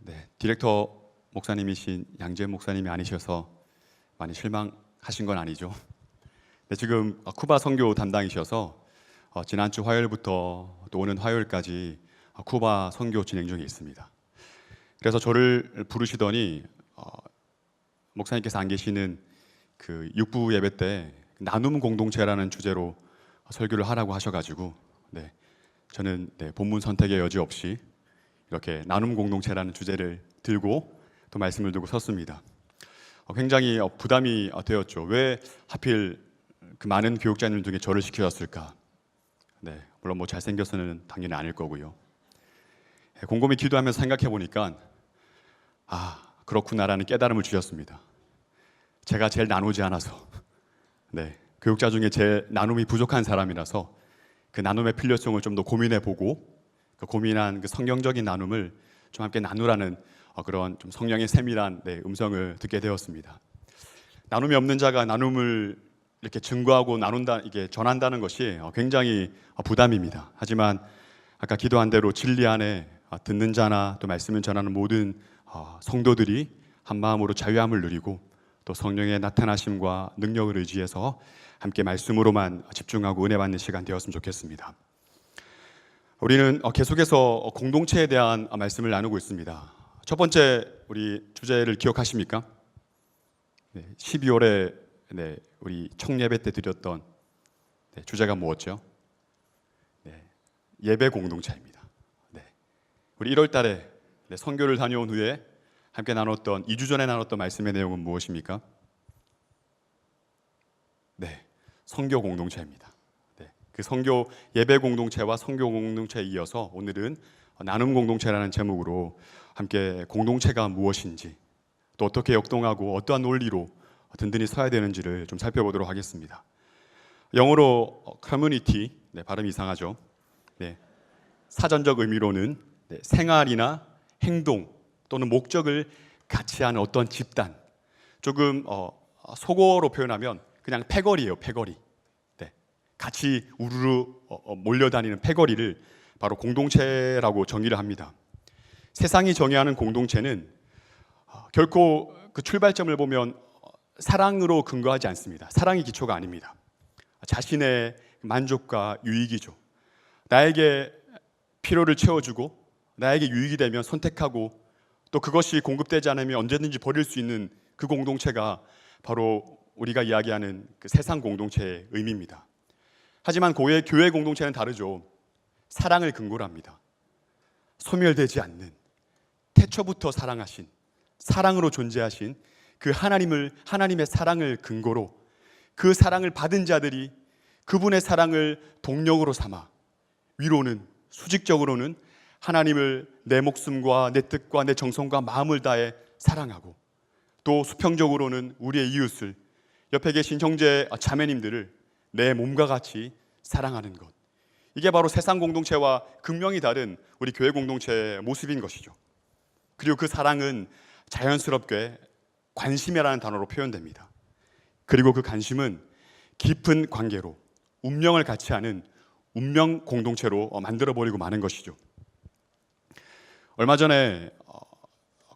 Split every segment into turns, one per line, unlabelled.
네, 디렉터 목사님이신 양재 목사님이 아니셔서 많이 실망하신 건 아니죠. 네, 지금 쿠바 선교 담당이셔서 지난주 화요일부터 또 오는 화요일까지 쿠바 선교 진행 중에 있습니다. 그래서 저를 부르시더니 목사님께서 안 계시는 그 육부 예배 때 나눔 공동체라는 주제로 설교를 하라고 하셔가지고 저는 본문 선택의 여지 없이 이렇게 나눔 공동체라는 주제를 들고 또 말씀을 두고 섰습니다. 굉장히 부담이 되었죠. 왜 하필 그 많은 교육자님 중에 저를 시키셨을까? 물론 뭐 잘생겨서는 당연히 아닐 거고요. 곰곰이 기도하면서 생각해 보니까 그렇구나라는 깨달음을 주셨습니다. 제가 제일 나누지 않아서 교육자 중에 제일 나눔이 부족한 사람이라서 그 나눔의 필요성을 좀 더 고민해 보고 그 고민한 그 성경적인 나눔을 좀 함께 나누라는 그런 좀 성령의 세밀한 음성을 듣게 되었습니다. 나눔이 없는 자가 나눔을 이렇게 증거하고 나눈다, 이게 전한다는 것이 굉장히 부담입니다. 하지만 아까 기도한 대로 진리 안에 듣는 자나 또 말씀을 전하는 모든 성도들이 한 마음으로 자유함을 누리고 또 성령의 나타나심과 능력을 의지해서 함께 말씀으로만 집중하고 은혜 받는 시간 되었으면 좋겠습니다. 우리는 계속해서 공동체에 대한 말씀을 나누고 있습니다. 첫 번째 우리 주제를 기억하십니까? 12월에 우리 청예배 때 드렸던 주제가 뭐였죠? 예배 공동체입니다. 우리 1월 달에 선교를 다녀온 후에 함께 나눴던 2주 전에 나눴던 말씀의 내용은 무엇입니까? 선교 공동체입니다. 그 선교 예배 공동체와 선교 공동체에 이어서 오늘은 나눔 공동체라는 제목으로 함께 공동체가 무엇인지 또 어떻게 역동하고 어떠한 논리로 든든히 서야 되는지를 좀 살펴보도록 하겠습니다. 영어로 커뮤니티, 발음이 이상하죠. 사전적 의미로는 생활이나 행동 또는 목적을 같이 하는 어떤 집단, 조금 속어로 표현하면 그냥 패거리예요. 패거리. 같이 우르르 몰려다니는 패거리를 바로 공동체라고 정의를 합니다. 세상이 정의하는 공동체는 결코 그 출발점을 보면 사랑으로 근거하지 않습니다. 사랑이 기초가 아닙니다. 자신의 만족과 유익이죠. 나에게 필요를 채워주고 나에게 유익이 되면 선택하고 또 그것이 공급되지 않으면 언제든지 버릴 수 있는 그 공동체가 바로 우리가 이야기하는 그 세상 공동체의 의미입니다. 하지만 교회 공동체는 다르죠. 사랑을 근거로 합니다. 소멸되지 않는, 태초부터 사랑하신, 사랑으로 존재하신 그 하나님의 사랑을 근거로 그 사랑을 받은 자들이 그분의 사랑을 동력으로 삼아 위로는, 수직적으로는 하나님을 내 목숨과 내 뜻과 내 정성과 마음을 다해 사랑하고 또 수평적으로는 우리의 이웃을, 옆에 계신 형제 자매님들을 내 몸과 같이 사랑하는 것, 이게 바로 세상 공동체와 극명히 다른 우리 교회 공동체의 모습인 것이죠. 그리고 그 사랑은 자연스럽게 관심이라는 단어로 표현됩니다. 그리고 그 관심은 깊은 관계로 운명을 같이 하는 운명 공동체로 만들어버리고 마는 것이죠. 얼마 전에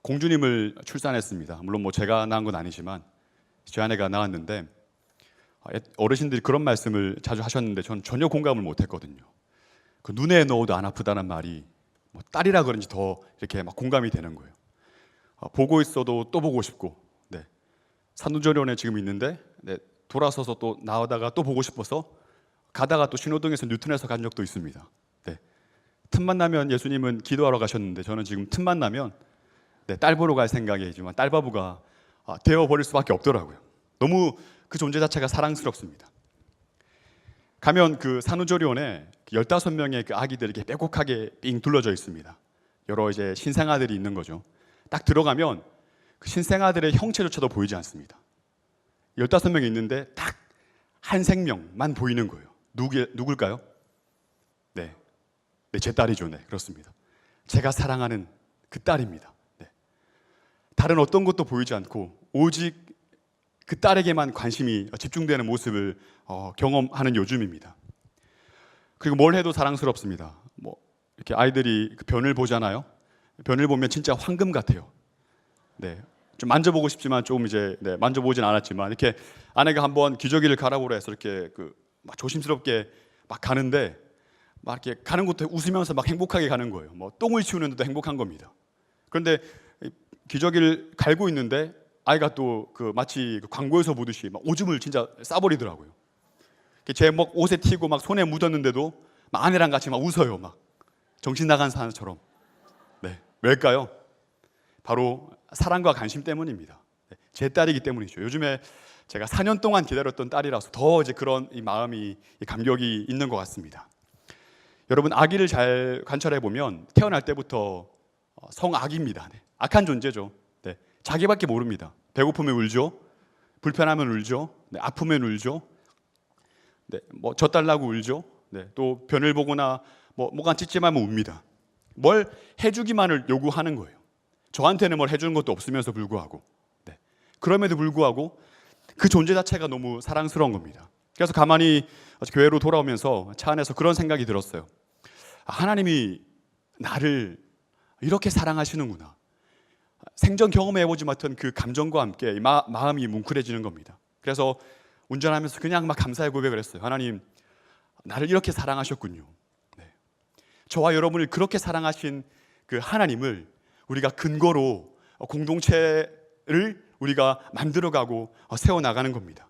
공주님을 출산했습니다. 물론 뭐 제가 낳은 건 아니지만 제 아내가 낳았는데 어르신들이 그런 말씀을 자주 하셨는데 저는 전혀 공감을 못했거든요. 그 눈에 넣어도 안 아프다는 말이 뭐 딸이라 그런지 더 이렇게 막 공감이 되는 거예요. 보고 있어도 또 보고 싶고, 산후조리원에 지금 있는데 돌아서서 또 나오다가 또 보고 싶어서 가다가 또 신호등에서 뉴턴에서 간 적도 있습니다. 틈만 나면 예수님은 기도하러 가셨는데 저는 지금 틈만 나면 딸 보러 갈 생각이지만 딸바보가 되어버릴 수밖에 없더라고요. 너무 그 존재 자체가 사랑스럽습니다. 가면 그 산후조리원에 15명의 그 아기들이 이렇게 빼곡하게 삥 둘러져 있습니다. 여러 이제 신생아들이 있는 거죠. 딱 들어가면 그 신생아들의 형체조차도 보이지 않습니다. 15명이 있는데 딱 한 생명만 보이는 거예요. 누굴까요? 제 딸이죠. 그렇습니다. 제가 사랑하는 그 딸입니다. 다른 어떤 것도 보이지 않고 오직 그 딸에게만 관심이 집중되는 모습을 경험하는 요즘입니다. 그리고 뭘 해도 사랑스럽습니다. 뭐 이렇게 아이들이 그 변을 보잖아요. 변을 보면 진짜 황금 같아요. 네, 좀 만져보고 싶지만 조금 이제 만져보진 않았지만 이렇게 아내가 한번 기저귀를 가라보라 해서 이렇게 막 조심스럽게 막 가는데 막 이렇게 가는 것도 웃으면서 막 행복하게 가는 거예요. 뭐 똥을 치우는데도 행복한 겁니다. 그런데 기저귀를 갈고 있는데 아이가 또 마치 광고에서 보듯이 막 오줌을 진짜 싸버리더라고요. 제 막 옷에 튀고 막 손에 묻었는데도 막 아내랑 같이 막 웃어요. 막 정신 나간 사람처럼. 네, 왜일까요? 바로 사랑과 관심 때문입니다. 제 딸이기 때문이죠. 요즘에 제가 4년 동안 기다렸던 딸이라서 더 이제 그런 이 마음이, 이 감격이 있는 것 같습니다. 여러분, 아기를 잘 관찰해 보면 태어날 때부터 성악입니다. 네, 악한 존재죠. 네, 자기밖에 모릅니다. 배고프면 울죠. 불편하면 울죠. 네, 아프면 울죠. 네, 뭐 젖달라고 울죠. 네, 또 변을 보거나 뭐가 찌찜하면 웁니다. 뭘 해주기만을 요구하는 거예요. 저한테는 뭘 해주는 것도 없으면서 불구하고, 네, 그럼에도 불구하고 그 존재 자체가 너무 사랑스러운 겁니다. 그래서 가만히 교회로 돌아오면서 차 안에서 그런 생각이 들었어요. 하나님이 나를 이렇게 사랑하시는구나. 생전 경험해보지 못한 그 감정과 함께 마음이 뭉클해지는 겁니다. 그래서 운전하면서 그냥 막 감사의 고백을 했어요. 하나님, 나를 이렇게 사랑하셨군요. 네. 저와 여러분을 그렇게 사랑하신 그 하나님을 우리가 근거로 공동체를 우리가 만들어가고 세워나가는 겁니다.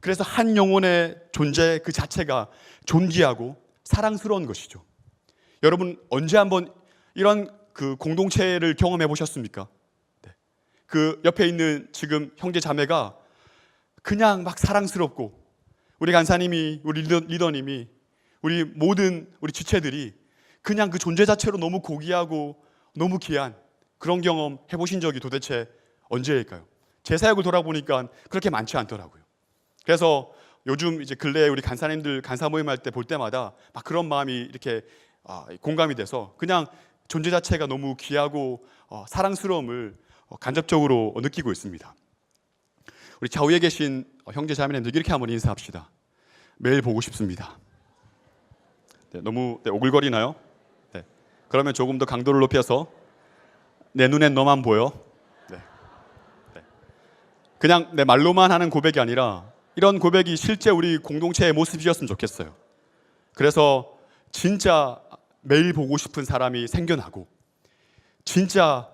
그래서 한 영혼의 존재 그 자체가 존귀하고 사랑스러운 것이죠. 여러분, 언제 한번 이런 그 공동체를 경험해 보셨습니까? 네. 그 옆에 있는 지금 형제 자매가 그냥 막 사랑스럽고, 우리 간사님이, 우리 리더님이, 우리 모든 우리 지체들이 그냥 그 존재 자체로 너무 고귀하고 너무 귀한 그런 경험 해보신 적이 도대체 언제일까요? 제 사역을 돌아보니까 그렇게 많지 않더라고요. 그래서 요즘 이제 근래에 우리 간사님들 간사 모임할 때 볼 때마다 막 그런 마음이 이렇게 공감이 돼서 그냥 존재 자체가 너무 귀하고 사랑스러움을 간접적으로 느끼고 있습니다. 우리 좌우에 계신 형제 자매님들 이렇게 한번 인사합시다. 매일 보고 싶습니다. 네, 너무 오글거리나요? 네. 그러면 조금 더 강도를 높여서 내 눈엔 너만 보여. 네. 네. 그냥 내 말로만 하는 고백이 아니라 이런 고백이 실제 우리 공동체의 모습이었으면 좋겠어요. 그래서 진짜 매일 보고 싶은 사람이 생겨나고, 진짜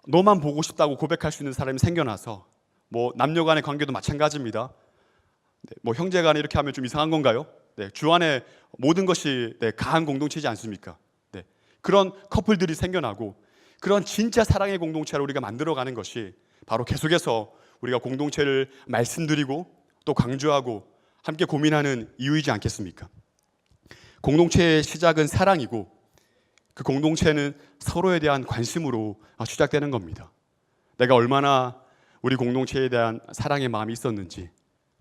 너만 보고 싶다고 고백할 수 있는 사람이 생겨나서, 뭐 남녀 간의 관계도 마찬가지입니다. 네, 뭐 형제 간에 이렇게 하면 좀 이상한 건가요? 네, 주 안에 모든 것이 가한 공동체지 않습니까? 네, 그런 커플들이 생겨나고 그런 진짜 사랑의 공동체를 우리가 만들어가는 것이 바로 계속해서 우리가 공동체를 말씀드리고 또 강조하고 함께 고민하는 이유이지 않겠습니까? 공동체의 시작은 사랑이고 그 공동체는 서로에 대한 관심으로 시작되는 겁니다. 내가 얼마나 우리 공동체에 대한 사랑의 마음이 있었는지,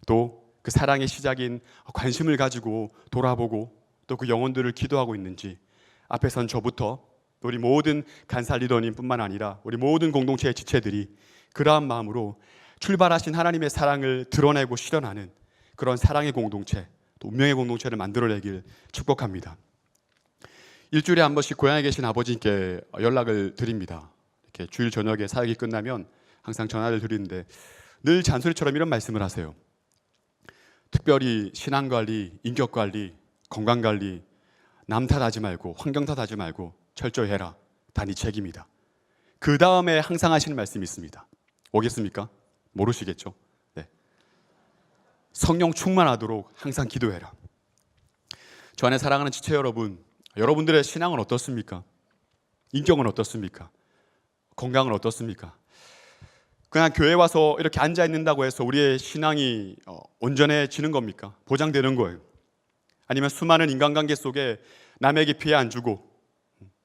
또 그 사랑의 시작인 관심을 가지고 돌아보고 또 그 영혼들을 기도하고 있는지, 앞에 선 저부터 우리 모든 간사 리더님뿐만 아니라 우리 모든 공동체의 지체들이 그러한 마음으로 출발하신 하나님의 사랑을 드러내고 실현하는 그런 사랑의 공동체, 또 운명의 공동체를 만들어내길 축복합니다. 일주일에 한 번씩 고향에 계신 아버지께 연락을 드립니다. 이렇게 주일 저녁에 사역이 끝나면 항상 전화를 드리는데 늘 잔소리처럼 이런 말씀을 하세요. 특별히 신앙관리, 인격관리, 건강관리 남 탓하지 말고 환경 탓하지 말고 철저히 해라. 다 네 책임이다. 그 다음에 항상 하시는 말씀이 있습니다. 뭐겠습니까? 모르시겠죠? 네. 성령 충만하도록 항상 기도해라. 저 안에 사랑하는 지체 여러분, 여러분들의 신앙은 어떻습니까? 인격은 어떻습니까? 건강은 어떻습니까? 그냥 교회 와서 이렇게 앉아 있는다고 해서 우리의 신앙이 온전해지는 겁니까? 보장되는 거예요? 아니면 수많은 인간관계 속에 남에게 피해 안 주고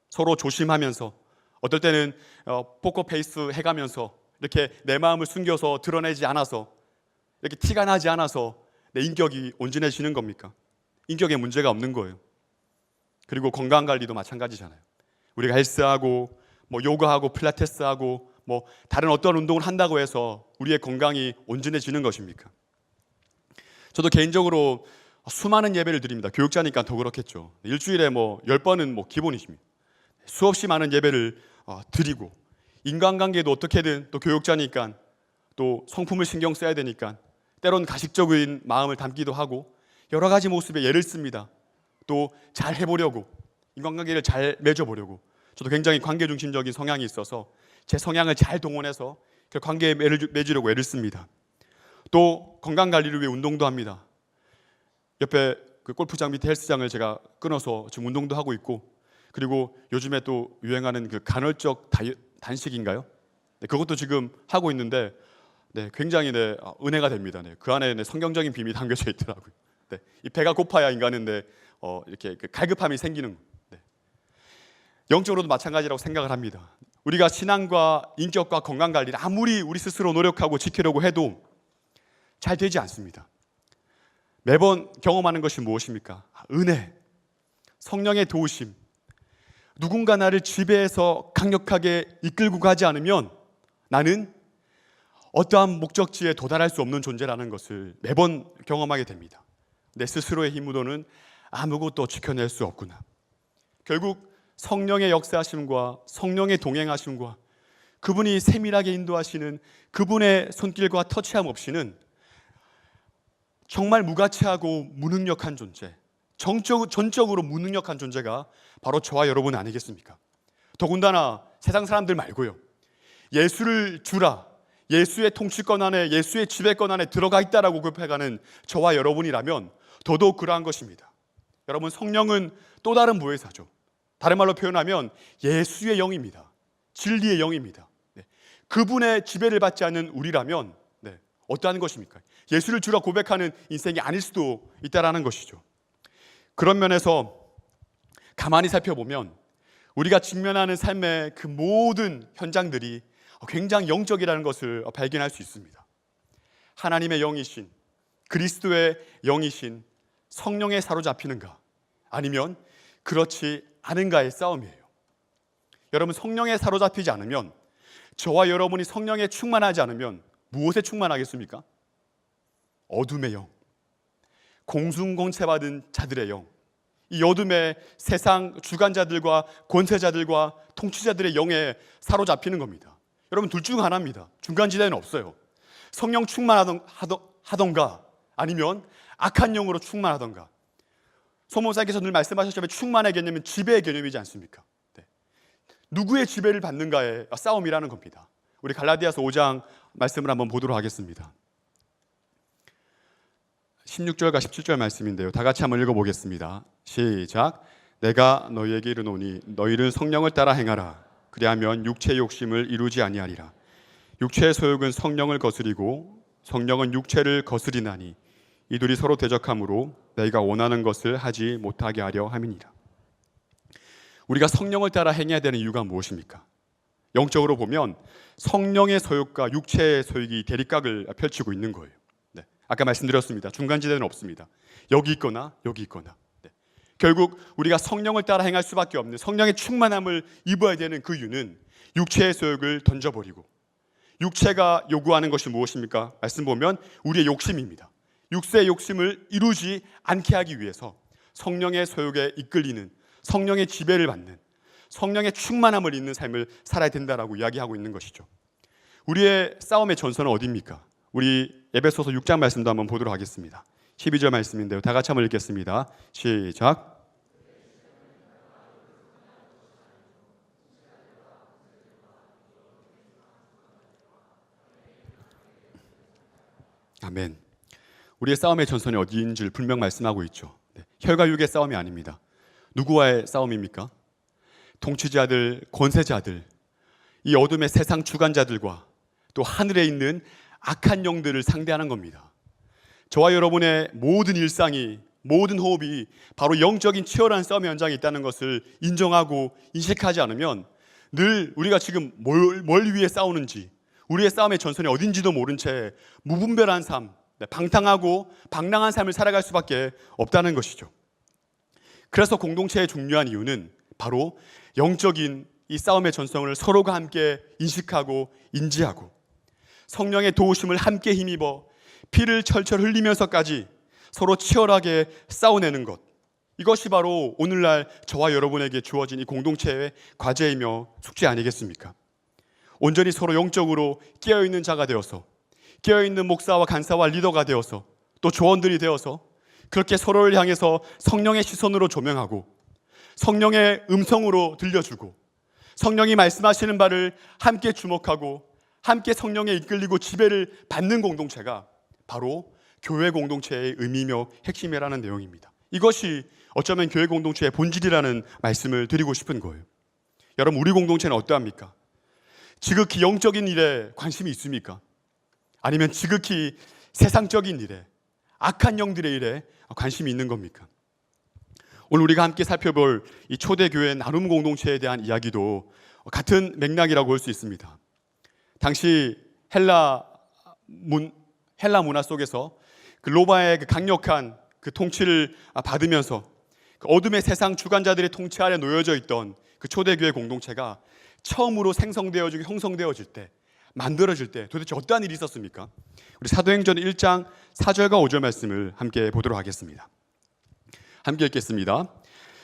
서로 조심하면서 어떨 때는 포커페이스 해가면서 이렇게 내 마음을 숨겨서 드러내지 않아서 이렇게 티가 나지 않아서 내 인격이 온전해지는 겁니까? 인격에 문제가 없는 거예요. 그리고 건강관리도 마찬가지잖아요. 우리가 헬스하고 뭐 요가하고 필라테스하고 뭐 다른 어떤 운동을 한다고 해서 우리의 건강이 온전해지는 것입니까? 저도 개인적으로 수많은 예배를 드립니다. 교육자니까 더 그렇겠죠. 일주일에 뭐 10번은 뭐 기본이십니다. 수없이 많은 예배를 드리고, 인간관계도 어떻게든 또 교육자니까 또 성품을 신경 써야 되니까 때론 가식적인 마음을 담기도 하고 여러 가지 모습의 예를 씁니다. 또 잘 해보려고, 인간관계를 잘 맺어보려고. 저도 굉장히 관계 중심적인 성향이 있어서 제 성향을 잘 동원해서 그 관계에 맺으려고 애를 씁니다. 또 건강관리를 위해 운동도 합니다. 옆에 그 골프장 밑에 헬스장을 제가 끊어서 지금 운동도 하고 있고, 그리고 요즘에 또 유행하는 그 간헐적 단식인가요? 네, 그것도 지금 하고 있는데 굉장히 은혜가 됩니다. 그 안에 성경적인 비밀이 담겨져 있더라고요. 이 배가 고파야 인간은 이렇게 그 갈급함이 생기는. 영적으로도 마찬가지라고 생각을 합니다. 우리가 신앙과 인격과 건강관리를 아무리 우리 스스로 노력하고 지키려고 해도 잘 되지 않습니다. 매번 경험하는 것이 무엇입니까? 은혜, 성령의 도우심. 누군가 나를 지배해서 강력하게 이끌고 가지 않으면 나는 어떠한 목적지에 도달할 수 없는 존재라는 것을 매번 경험하게 됩니다. 내 스스로의 힘으로는 아무것도 지켜낼 수 없구나. 결국 성령의 역사하심과 성령의 동행하심과 그분이 세밀하게 인도하시는 그분의 손길과 터치함 없이는 정말 무가치하고 무능력한 존재, 전적으로 무능력한 존재가 바로 저와 여러분 아니겠습니까? 더군다나 세상 사람들 말고요, 예수를 주라, 예수의 통치권 안에, 예수의 지배권 안에 들어가 있다라고 고백하는 저와 여러분이라면 더더욱 그러한 것입니다. 여러분, 성령은 또 다른 보혜사죠. 다른 말로 표현하면 예수의 영입니다. 진리의 영입니다. 그분의 지배를 받지 않는 우리라면 어떠한 것입니까? 예수를 주라 고백하는 인생이 아닐 수도 있다라는 것이죠. 그런 면에서 가만히 살펴보면 우리가 직면하는 삶의 그 모든 현장들이 굉장히 영적이라는 것을 발견할 수 있습니다. 하나님의 영이신, 그리스도의 영이신 성령에 사로잡히는가, 아니면 그렇지 않은가의 싸움이에요. 여러분, 성령에 사로잡히지 않으면, 저와 여러분이 성령에 충만하지 않으면 무엇에 충만하겠습니까? 어둠의 영, 공중권세받은 자들의 영, 이 어둠의 세상 주관자들과 권세자들과 통치자들의 영에 사로잡히는 겁니다. 여러분, 둘 중 하나입니다. 중간지대는 없어요. 성령 충만하던가 아니면 악한 영으로 충만하던가. 소모사께서 늘 말씀하셨지만 충만의 개념은 지배의 개념이지 않습니까? 누구의 지배를 받는가의 싸움이라는 겁니다. 우리 갈라디아서 5장 말씀을 한번 보도록 하겠습니다. 16절과 17절 말씀인데요, 다 같이 한번 읽어보겠습니다. 시작. 내가 너희에게 이르노니 너희는 성령을 따라 행하라. 그리하면 육체의 욕심을 이루지 아니하리라. 육체의 소욕은 성령을 거스리고 성령은 육체를 거스리나니 이둘이 서로 대적함으로 너희가 원하는 것을 하지 못하게 하려 함이니라. 우리가 성령을 따라 행해야 되는 이유가 무엇입니까? 영적으로 보면 성령의 소욕과 육체의 소욕이 대립각을 펼치고 있는 거예요. 아까 말씀드렸습니다. 중간지대는 없습니다. 여기 있거나 여기 있거나. 결국 우리가 성령을 따라 행할 수밖에 없는, 성령의 충만함을 입어야 되는 그 이유는 육체의 소욕을 던져버리고, 육체가 요구하는 것이 무엇입니까? 말씀 보면 우리의 욕심입니다. 육체의 욕심을 이루지 않게 하기 위해서 성령의 소욕에 이끌리는, 성령의 지배를 받는, 성령의 충만함을 입는 삶을 살아야 된다라고 이야기하고 있는 것이죠. 우리의 싸움의 전선은 어디입니까? 우리 에베소서 6장 말씀도 한번 보도록 하겠습니다. 12절 말씀인데요, 다 같이 한번 읽겠습니다. 시작. 아멘. 우리의 싸움의 전선이 어디인지를 분명 말씀하고 있죠. 혈과 육의 싸움이 아닙니다. 누구와의 싸움입니까? 통치자들, 권세자들, 이 어둠의 세상 주관자들과 또 하늘에 있는 악한 영들을 상대하는 겁니다. 저와 여러분의 모든 일상이, 모든 호흡이 바로 영적인 치열한 싸움의 현장에 있다는 것을 인정하고 인식하지 않으면 늘 우리가 지금 뭘 위해 싸우는지, 우리의 싸움의 전선이 어딘지도 모른 채 무분별한 삶, 방탕하고 방랑한 삶을 살아갈 수밖에 없다는 것이죠. 그래서 공동체의 중요한 이유는 바로 영적인 이 싸움의 전선을 서로가 함께 인식하고 인지하고 성령의 도우심을 함께 힘입어 피를 철철 흘리면서까지 서로 치열하게 싸워내는 것, 이것이 바로 오늘날 저와 여러분에게 주어진 이 공동체의 과제이며 숙제 아니겠습니까? 온전히 서로 영적으로 깨어있는 자가 되어서, 깨어있는 목사와 간사와 리더가 되어서, 또 조언들이 되어서 그렇게 서로를 향해서 성령의 시선으로 조명하고 성령의 음성으로 들려주고 성령이 말씀하시는 바를 함께 주목하고 함께 성령에 이끌리고 지배를 받는 공동체가 바로 교회 공동체의 의미며 핵심이라는 내용입니다. 이것이 어쩌면 교회 공동체의 본질이라는 말씀을 드리고 싶은 거예요. 여러분, 우리 공동체는 어떠합니까? 지극히 영적인 일에 관심이 있습니까? 아니면 지극히 세상적인 일에, 악한 영들의 일에 관심이 있는 겁니까? 오늘 우리가 함께 살펴볼 이 초대교회 나눔 공동체에 대한 이야기도 같은 맥락이라고 볼 수 있습니다. 당시 헬라 문화 속에서 그 로마의 그 강력한 그 통치를 받으면서 그 어둠의 세상 주관자들의 통치 아래 놓여져 있던 그 초대교회 공동체가 처음으로 생성되어지고 형성되어질 때, 만들어질 때 도대체 어떠한 일이 있었습니까? 우리 사도행전 1장 4절과 5절 말씀을 함께 보도록 하겠습니다. 함께 읽겠습니다.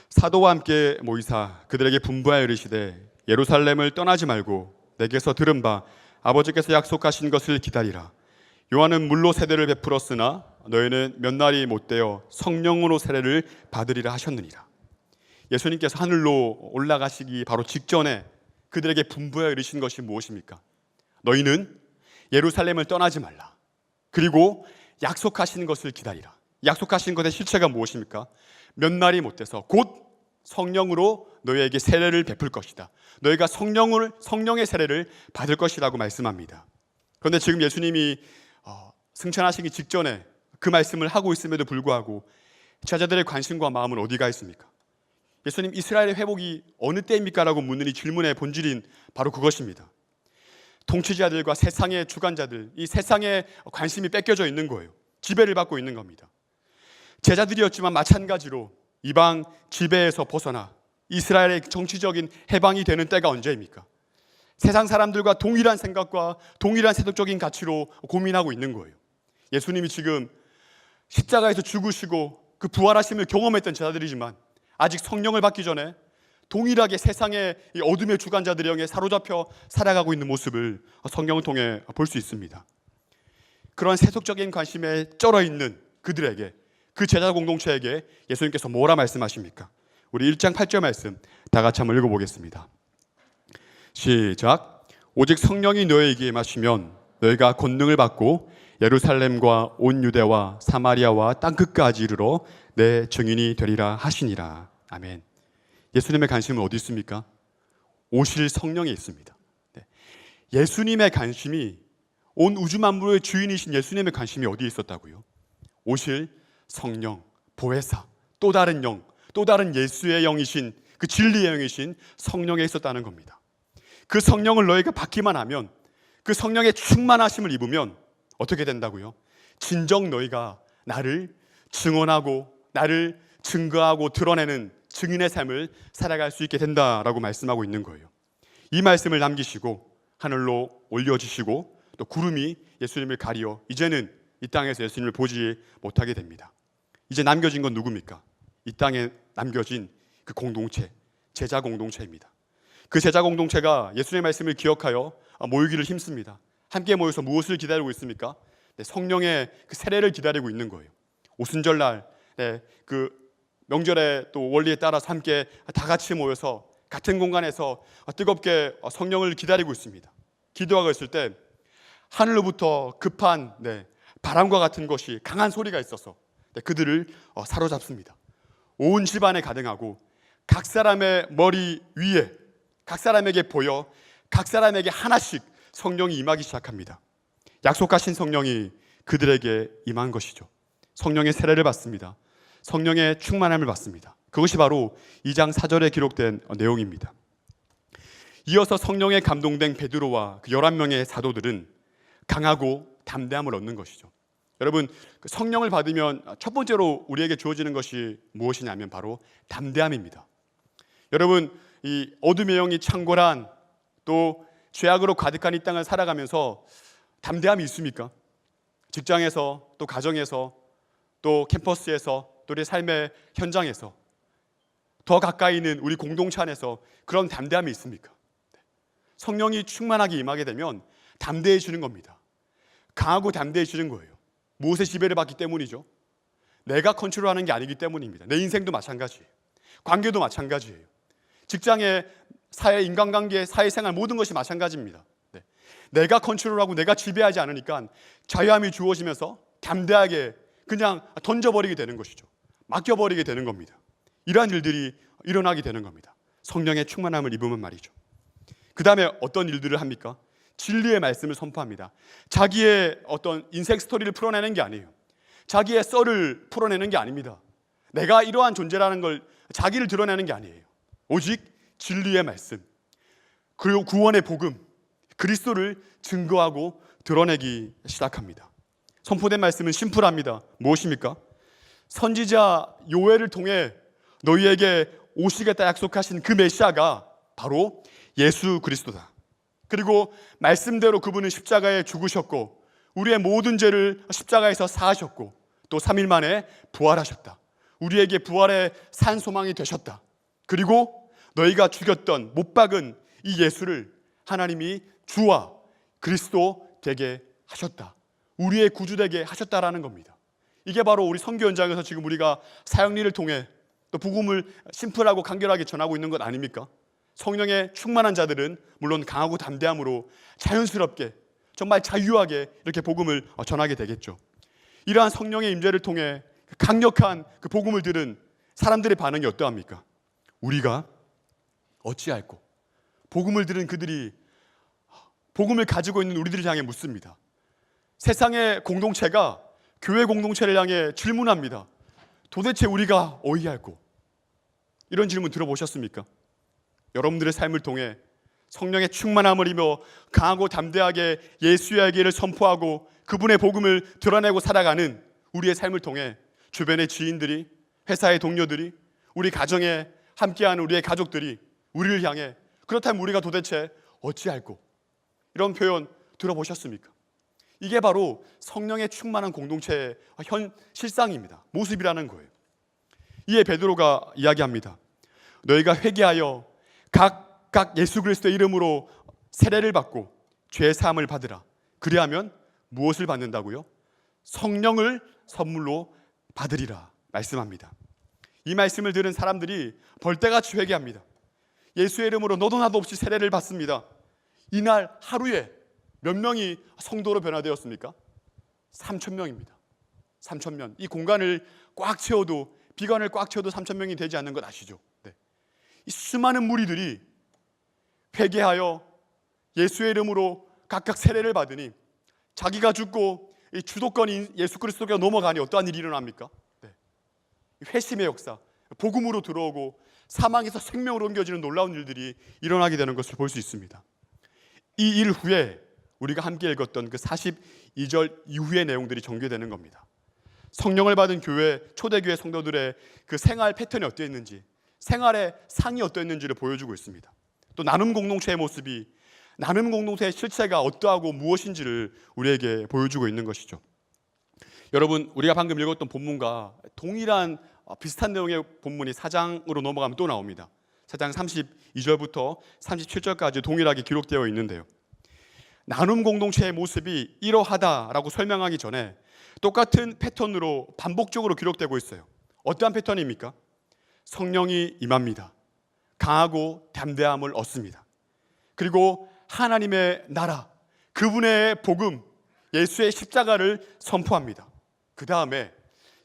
사도와 함께 모이사 그들에게 분부하여 이르시되 예루살렘을 떠나지 말고 내게서 들은 바 아버지께서 약속하신 것을 기다리라. 요한은 물로 세례를 베풀었으나 너희는 몇 날이 못되어 성령으로 세례를 받으리라 하셨느니라. 예수님께서 하늘로 올라가시기 바로 직전에 그들에게 분부하여 이르신 것이 무엇입니까? 너희는 예루살렘을 떠나지 말라. 그리고 약속하신 것을 기다리라. 약속하신 것의 실체가 무엇입니까? 몇 날이 못돼서 곧 성령으로 너희에게 세례를 베풀 것이다. 너희가 성령의 세례를 받을 것이라고 말씀합니다. 그런데 지금 예수님이 승천하시기 직전에 그 말씀을 하고 있음에도 불구하고 제자들의 관심과 마음은 어디가 있습니까? 예수님, 이스라엘의 회복이 어느 때입니까? 라고 묻는 이 질문의 본질인 바로 그것입니다. 통치자들과 세상의 주관자들, 이 세상에 관심이 뺏겨져 있는 거예요. 지배를 받고 있는 겁니다. 제자들이었지만 마찬가지로 이방 지배에서 벗어나 이스라엘의 정치적인 해방이 되는 때가 언제입니까? 세상 사람들과 동일한 생각과 동일한 세속적인 가치로 고민하고 있는 거예요. 예수님이 지금 십자가에서 죽으시고 그 부활하심을 경험했던 제자들이지만 아직 성령을 받기 전에 동일하게 세상의 이 어둠의 주관자들의 영에 사로잡혀 살아가고 있는 모습을 성경을 통해 볼 수 있습니다. 그런 세속적인 관심에 쩔어 있는 그들에게, 그 제자 공동체에게 예수님께서 뭐라 말씀하십니까? 우리 1장 8절 말씀 다 같이 한번 읽어보겠습니다. 시작. 오직 성령이 너희에게 임하시면 너희가 권능을 받고 예루살렘과 온 유대와 사마리아와 땅끝까지 이르러 내 증인이 되리라 하시니라. 아멘. 예수님의 관심은 어디 있습니까? 오실 성령에 있습니다. 예수님의 관심이, 온 우주 만물의 주인이신 예수님의 관심이 어디에 있었다고요? 오실 성령, 보혜사, 또 다른 영, 또 다른 예수의 영이신, 그 진리의 영이신 성령에 있었다는 겁니다. 그 성령을 너희가 받기만 하면, 그 성령의 충만하심을 입으면 어떻게 된다고요? 진정 너희가 나를 증언하고 나를 증거하고 드러내는 증인의 삶을 살아갈 수 있게 된다라고 말씀하고 있는 거예요. 이 말씀을 남기시고 하늘로 올려주시고 또 구름이 예수님을 가리어 이제는 이 땅에서 예수님을 보지 못하게 됩니다. 이제 남겨진 건 누굽니까? 이 땅에 남겨진 그 공동체, 제자 공동체입니다. 그 제자 공동체가 예수님의 말씀을 기억하여 모이기를 힘씁니다. 함께 모여서 무엇을 기다리고 있습니까? 성령의 그 세례를 기다리고 있는 거예요. 오순절날 그 명절의 또 원리에 따라서 함께 다 같이 모여서 같은 공간에서 뜨겁게 성령을 기다리고 있습니다. 기도하고 있을 때 하늘로부터 급한 바람과 같은 것이, 강한 소리가 있어서 그들을 사로잡습니다. 온 집안에 가득하고 각 사람의 머리 위에, 각 사람에게 보여 각 사람에게 하나씩 성령이 임하기 시작합니다. 약속하신 성령이 그들에게 임한 것이죠. 성령의 세례를 받습니다. 성령의 충만함을 받습니다. 그것이 바로 2장 4절에 기록된 내용입니다. 이어서 성령에 감동된 베드로와 그 11명의 사도들은 강하고 담대함을 얻는 것이죠. 여러분, 성령을 받으면 첫 번째로 우리에게 주어지는 것이 무엇이냐면 바로 담대함입니다. 여러분, 이 어둠의 영이 창궐한 또 죄악으로 가득한 이 땅을 살아가면서 담대함이 있습니까? 직장에서, 또 가정에서, 또 캠퍼스에서, 또 우리 삶의 현장에서 더 가까이 있는 우리 공동체 안에서 그런 담대함이 있습니까? 성령이 충만하게 임하게 되면 담대해지는 겁니다. 강하고 담대해지는 거예요. 무엇에 지배를 받기 때문이죠? 내가 컨트롤하는 게 아니기 때문입니다. 내 인생도 마찬가지예요. 관계도 마찬가지예요. 직장의 사회, 인간관계, 사회생활 모든 것이 마찬가지입니다. 내가 컨트롤하고 내가 지배하지 않으니까 자유함이 주어지면서 담대하게 그냥 던져버리게 되는 것이죠. 맡겨버리게 되는 겁니다. 이러한 일들이 일어나게 되는 겁니다. 성령의 충만함을 입으면 말이죠. 그 다음에 어떤 일들을 합니까? 진리의 말씀을 선포합니다. 자기의 어떤 인생 스토리를 풀어내는 게 아니에요. 자기의 썰을 풀어내는 게 아닙니다. 내가 이러한 존재라는 걸 자기를 드러내는 게 아니에요. 오직 진리의 말씀, 그리고 구원의 복음, 그리스도를 증거하고 드러내기 시작합니다. 선포된 말씀은 심플합니다. 무엇입니까? 선지자 요엘을 통해 너희에게 오시겠다 약속하신 그 메시아가 바로 예수 그리스도다. 그리고 말씀대로 그분은 십자가에 죽으셨고 우리의 모든 죄를 십자가에서 사하셨고 또 3일 만에 부활하셨다. 우리에게 부활의 산 소망이 되셨다. 그리고 너희가 죽였던 못 박은 이 예수를 하나님이 주와 그리스도 되게 하셨다. 우리의 구주 되게 하셨다라는 겁니다. 이게 바로 우리 선교 현장에서 지금 우리가 사역리를 통해 또 복음을 심플하고 간결하게 전하고 있는 것 아닙니까? 성령의 충만한 자들은 물론 강하고 담대함으로 자연스럽게 정말 자유하게 이렇게 복음을 전하게 되겠죠. 이러한 성령의 임재를 통해 강력한 그 복음을 들은 사람들의 반응이 어떠합니까? 우리가 어찌할꼬? 복음을 들은 그들이 복음을 가지고 있는 우리들을 향해 묻습니다. 세상의 공동체가 교회 공동체를 향해 질문합니다. 도대체 우리가 어찌할꼬? 이런 질문 들어보셨습니까? 여러분들의 삶을 통해 성령의 충만함을 입어 강하고 담대하게 예수의 길을 선포하고 그분의 복음을 드러내고 살아가는 우리의 삶을 통해 주변의 지인들이, 회사의 동료들이, 우리 가정에 함께하는 우리의 가족들이 우리를 향해 그렇다면 우리가 도대체 어찌할꼬? 이런 표현 들어보셨습니까? 이게 바로 성령의 충만한 공동체의 실상입니다. 모습이라는 거예요. 이에 베드로가 이야기합니다. 너희가 회개하여 각각 예수 그리스도의 이름으로 세례를 받고 죄 사함을 받으라. 그리하면 무엇을 받는다고요? 성령을 선물로 받으리라 말씀합니다. 이 말씀을 들은 사람들이 벌떼같이 회개합니다. 예수의 이름으로 너도 나도 없이 세례를 받습니다. 이날 하루에 몇 명이 성도로 변화되었습니까? 3,000명입니다. 3,000명. 이 공간을 꽉 채워도, 비관을 꽉 채워도 3,000명이 되지 않는 것 아시죠? 네. 이 수많은 무리들이 회개하여 예수의 이름으로 각각 세례를 받으니 자기가 죽고 이 주도권이 예수 그리스도가 넘어가니 어떠한 일이 일어납니까? 네. 회심의 역사, 복음으로 들어오고 사망에서 생명으로 옮겨지는 놀라운 일들이 일어나게 되는 것을 볼 수 있습니다. 이 일 후에 우리가 함께 읽었던 그 42절 이후의 내용들이 전개되는 겁니다. 성령을 받은 교회, 초대교회 성도들의 그 생활 패턴이 어떠했는지, 생활의 상이 어떠했는지를 보여주고 있습니다. 또 나눔 공동체의 모습이, 나눔 공동체의 실체가 어떠하고 무엇인지를 우리에게 보여주고 있는 것이죠. 여러분, 우리가 방금 읽었던 본문과 동일한 비슷한 내용의 본문이 4장으로 넘어가면 또 나옵니다. 4장 32절부터 37절까지 동일하게 기록되어 있는데요. 나눔 공동체의 모습이 이러하다라고 설명하기 전에 똑같은 패턴으로 반복적으로 기록되고 있어요. 어떠한 패턴입니까? 성령이 임합니다. 강하고 담대함을 얻습니다. 그리고 하나님의 나라, 그분의 복음, 예수의 십자가를 선포합니다. 그 다음에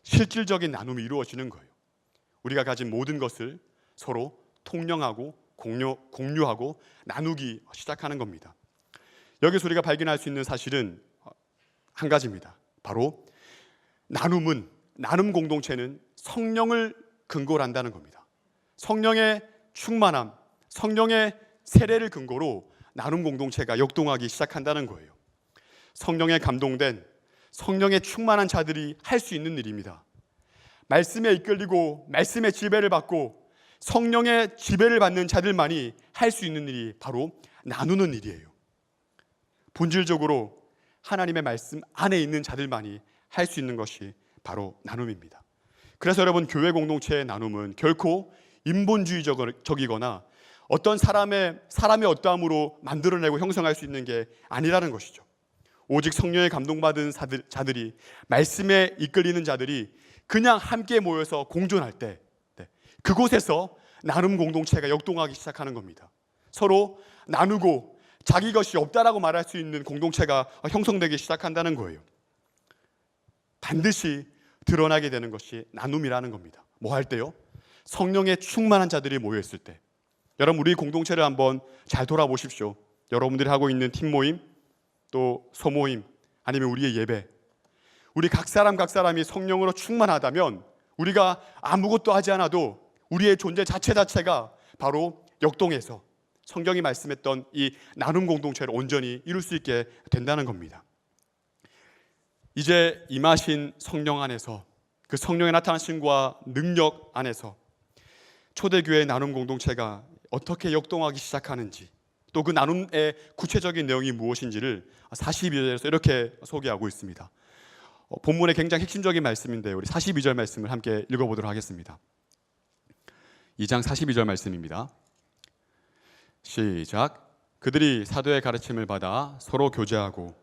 실질적인 나눔이 이루어지는 거예요. 우리가 가진 모든 것을 서로 통령하고 공유하고 나누기 시작하는 겁니다. 여기서 우리가 발견할 수 있는 사실은 한 가지입니다. 바로 나눔 공동체는 성령을 근거로 한다는 겁니다. 성령의 충만함, 성령의 세례를 근거로 나눔 공동체가 역동하기 시작한다는 거예요. 성령에 감동된, 성령의 충만한 자들이 할 수 있는 일입니다. 말씀에 이끌리고 말씀의 지배를 받고 성령의 지배를 받는 자들만이 할 수 있는 일이 바로 나누는 일이에요. 본질적으로 하나님의 말씀 안에 있는 자들만이 할 수 있는 것이 바로 나눔입니다. 그래서 여러분, 교회 공동체의 나눔은 결코 인본주의적이거나 어떤 사람의 어떠함으로 만들어내고 형성할 수 있는 게 아니라는 것이죠. 오직 성령에 감동받은 자들이, 말씀에 이끌리는 자들이 그냥 함께 모여서 공존할 때, 그곳에서 나눔 공동체가 역동하기 시작하는 겁니다. 서로 나누고 자기 것이 없다라고 말할 수 있는 공동체가 형성되기 시작한다는 거예요. 반드시 드러나게 되는 것이 나눔이라는 겁니다. 뭐 할 때요? 성령에 충만한 자들이 모여있을 때. 여러분, 우리 공동체를 한번 잘 돌아보십시오. 여러분들이 하고 있는 팀 모임, 또 소모임, 아니면 우리의 예배, 우리 각 사람이 성령으로 충만하다면 우리가 아무것도 하지 않아도 우리의 존재 자체가 바로 역동해서 성경이 말씀했던 이 나눔 공동체를 온전히 이룰 수 있게 된다는 겁니다. 이제 임하신 성령 안에서, 그 성령의 나타나심과 능력 안에서 초대교회 나눔 공동체가 어떻게 역동하기 시작하는지, 또 그 나눔의 구체적인 내용이 무엇인지를 42절에서 이렇게 소개하고 있습니다. 본문의 굉장히 핵심적인 말씀인데 우리 42절 말씀을 함께 읽어보도록 하겠습니다. 2장 42절 말씀입니다. 시작. 그들이 사도의 가르침을 받아 서로 교제하고.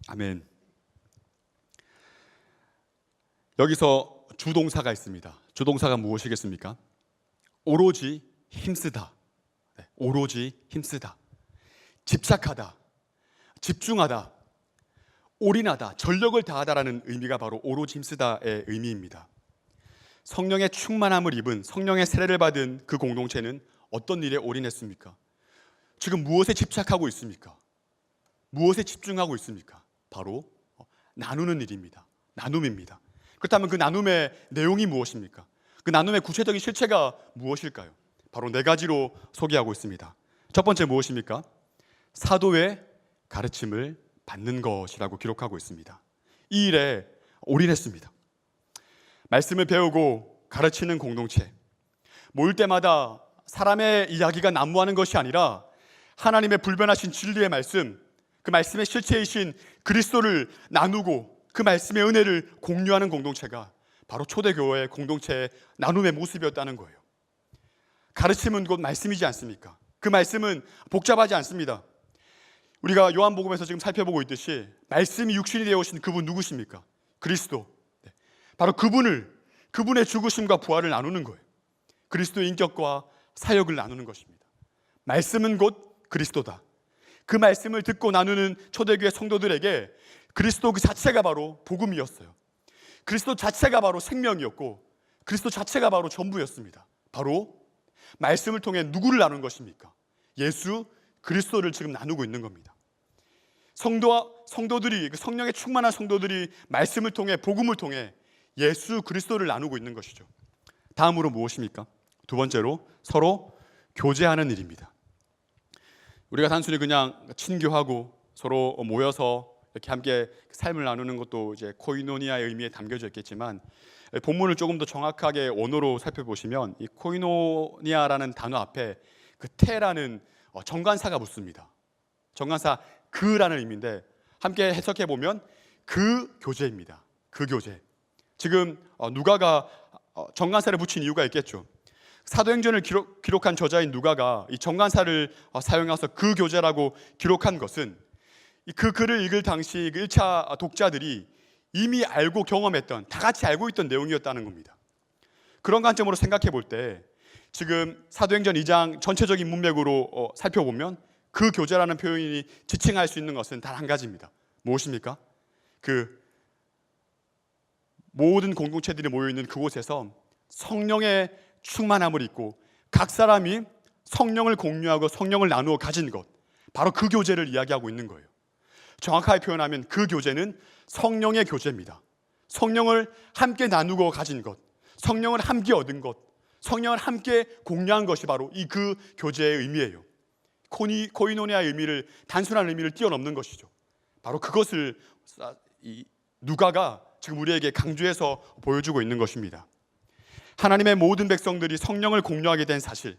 아멘. 여기서 주동사가 있습니다. 주동사가 무엇이겠습니까? 오로지 힘쓰다, 오로지 힘쓰다, 집착하다, 집중하다, 올인하다, 전력을 다하다라는 의미가 바로 오로지 힘쓰다의 의미입니다. 성령의 충만함을 입은, 성령의 세례를 받은 그 공동체는 어떤 일에 올인했습니까? 지금 무엇에 집착하고 있습니까? 무엇에 집중하고 있습니까? 바로 나누는 일입니다. 나눔입니다. 그렇다면 그 나눔의 내용이 무엇입니까? 그 나눔의 구체적인 실체가 무엇일까요? 바로 4가지로 소개하고 있습니다. 첫 번째 무엇입니까? 사도의 가르침을 받는 것이라고 기록하고 있습니다. 이 일에 올인했습니다. 말씀을 배우고 가르치는 공동체, 모일 때마다 사람의 이야기가 난무하는 것이 아니라 하나님의 불변하신 진리의 말씀, 그 말씀의 실체이신 그리스도를 나누고 그 말씀의 은혜를 공유하는 공동체가 바로 초대교회의 공동체의 나눔의 모습이었다는 거예요. 가르침은 곧 말씀이지 않습니까? 그 말씀은 복잡하지 않습니다. 우리가 요한복음에서 지금 살펴보고 있듯이 말씀이 육신이 되어 오신 그분 누구십니까? 그리스도. 바로 그분의 죽으심과 부활을 나누는 거예요. 그리스도의 인격과 사역을 나누는 것입니다. 말씀은 곧 그리스도다. 그 말씀을 듣고 나누는 초대교회 성도들에게 그리스도 그 자체가 바로 복음이었어요. 그리스도 자체가 바로 생명이었고 그리스도 자체가 바로 전부였습니다. 바로 말씀을 통해 누구를 나누는 것입니까? 예수 그리스도를 지금 나누고 있는 겁니다. 성도들이, 그 성령의 충만한 성도들이 말씀을 통해, 복음을 통해 예수 그리스도를 나누고 있는 것이죠. 다음으로 무엇입니까? 두 번째로 서로 교제하는 일입니다. 우리가 단순히 그냥 친교하고 서로 모여서 이렇게 함께 삶을 나누는 것도 이제 코이노니아의 의미에 담겨져 있겠지만, 본문을 조금 더 정확하게 원어로 살펴보시면 이 코이노니아라는 단어 앞에 그 테라는 정관사가 붙습니다. 정관사 그라는 의미인데 함께 해석해 보면 그 교제입니다. 그 교제. 지금 누가가 정관사를 붙인 이유가 있겠죠. 사도행전을 기록한 저자인 누가가 이 정관사를 사용해서 그 교제라고 기록한 것은 그 글을 읽을 당시 그 1차 독자들이 이미 알고 경험했던, 다 같이 알고 있던 내용이었다는 겁니다. 그런 관점으로 생각해 볼 때 지금 사도행전 2장 전체적인 문맥으로 살펴보면 그 교제라는 표현이 지칭할 수 있는 것은 단 한 가지입니다. 무엇입니까? 그 모든 공동체들이 모여있는 그곳에서 성령의 충만함을 입고 각 사람이 성령을 공유하고 성령을 나누어 가진 것, 바로 그 교제를 이야기하고 있는 거예요. 정확하게 표현하면 그 교제는 성령의 교제입니다. 성령을 함께 나누고 가진 것, 성령을 함께 얻은 것, 성령을 함께 공유한 것이 바로 이 그 교제의 의미예요. 코이노니아의 의미를, 단순한 의미를 뛰어넘는 것이죠. 바로 그것을 누가가 지금 우리에게 강조해서 보여주고 있는 것입니다. 하나님의 모든 백성들이 성령을 공유하게 된 사실,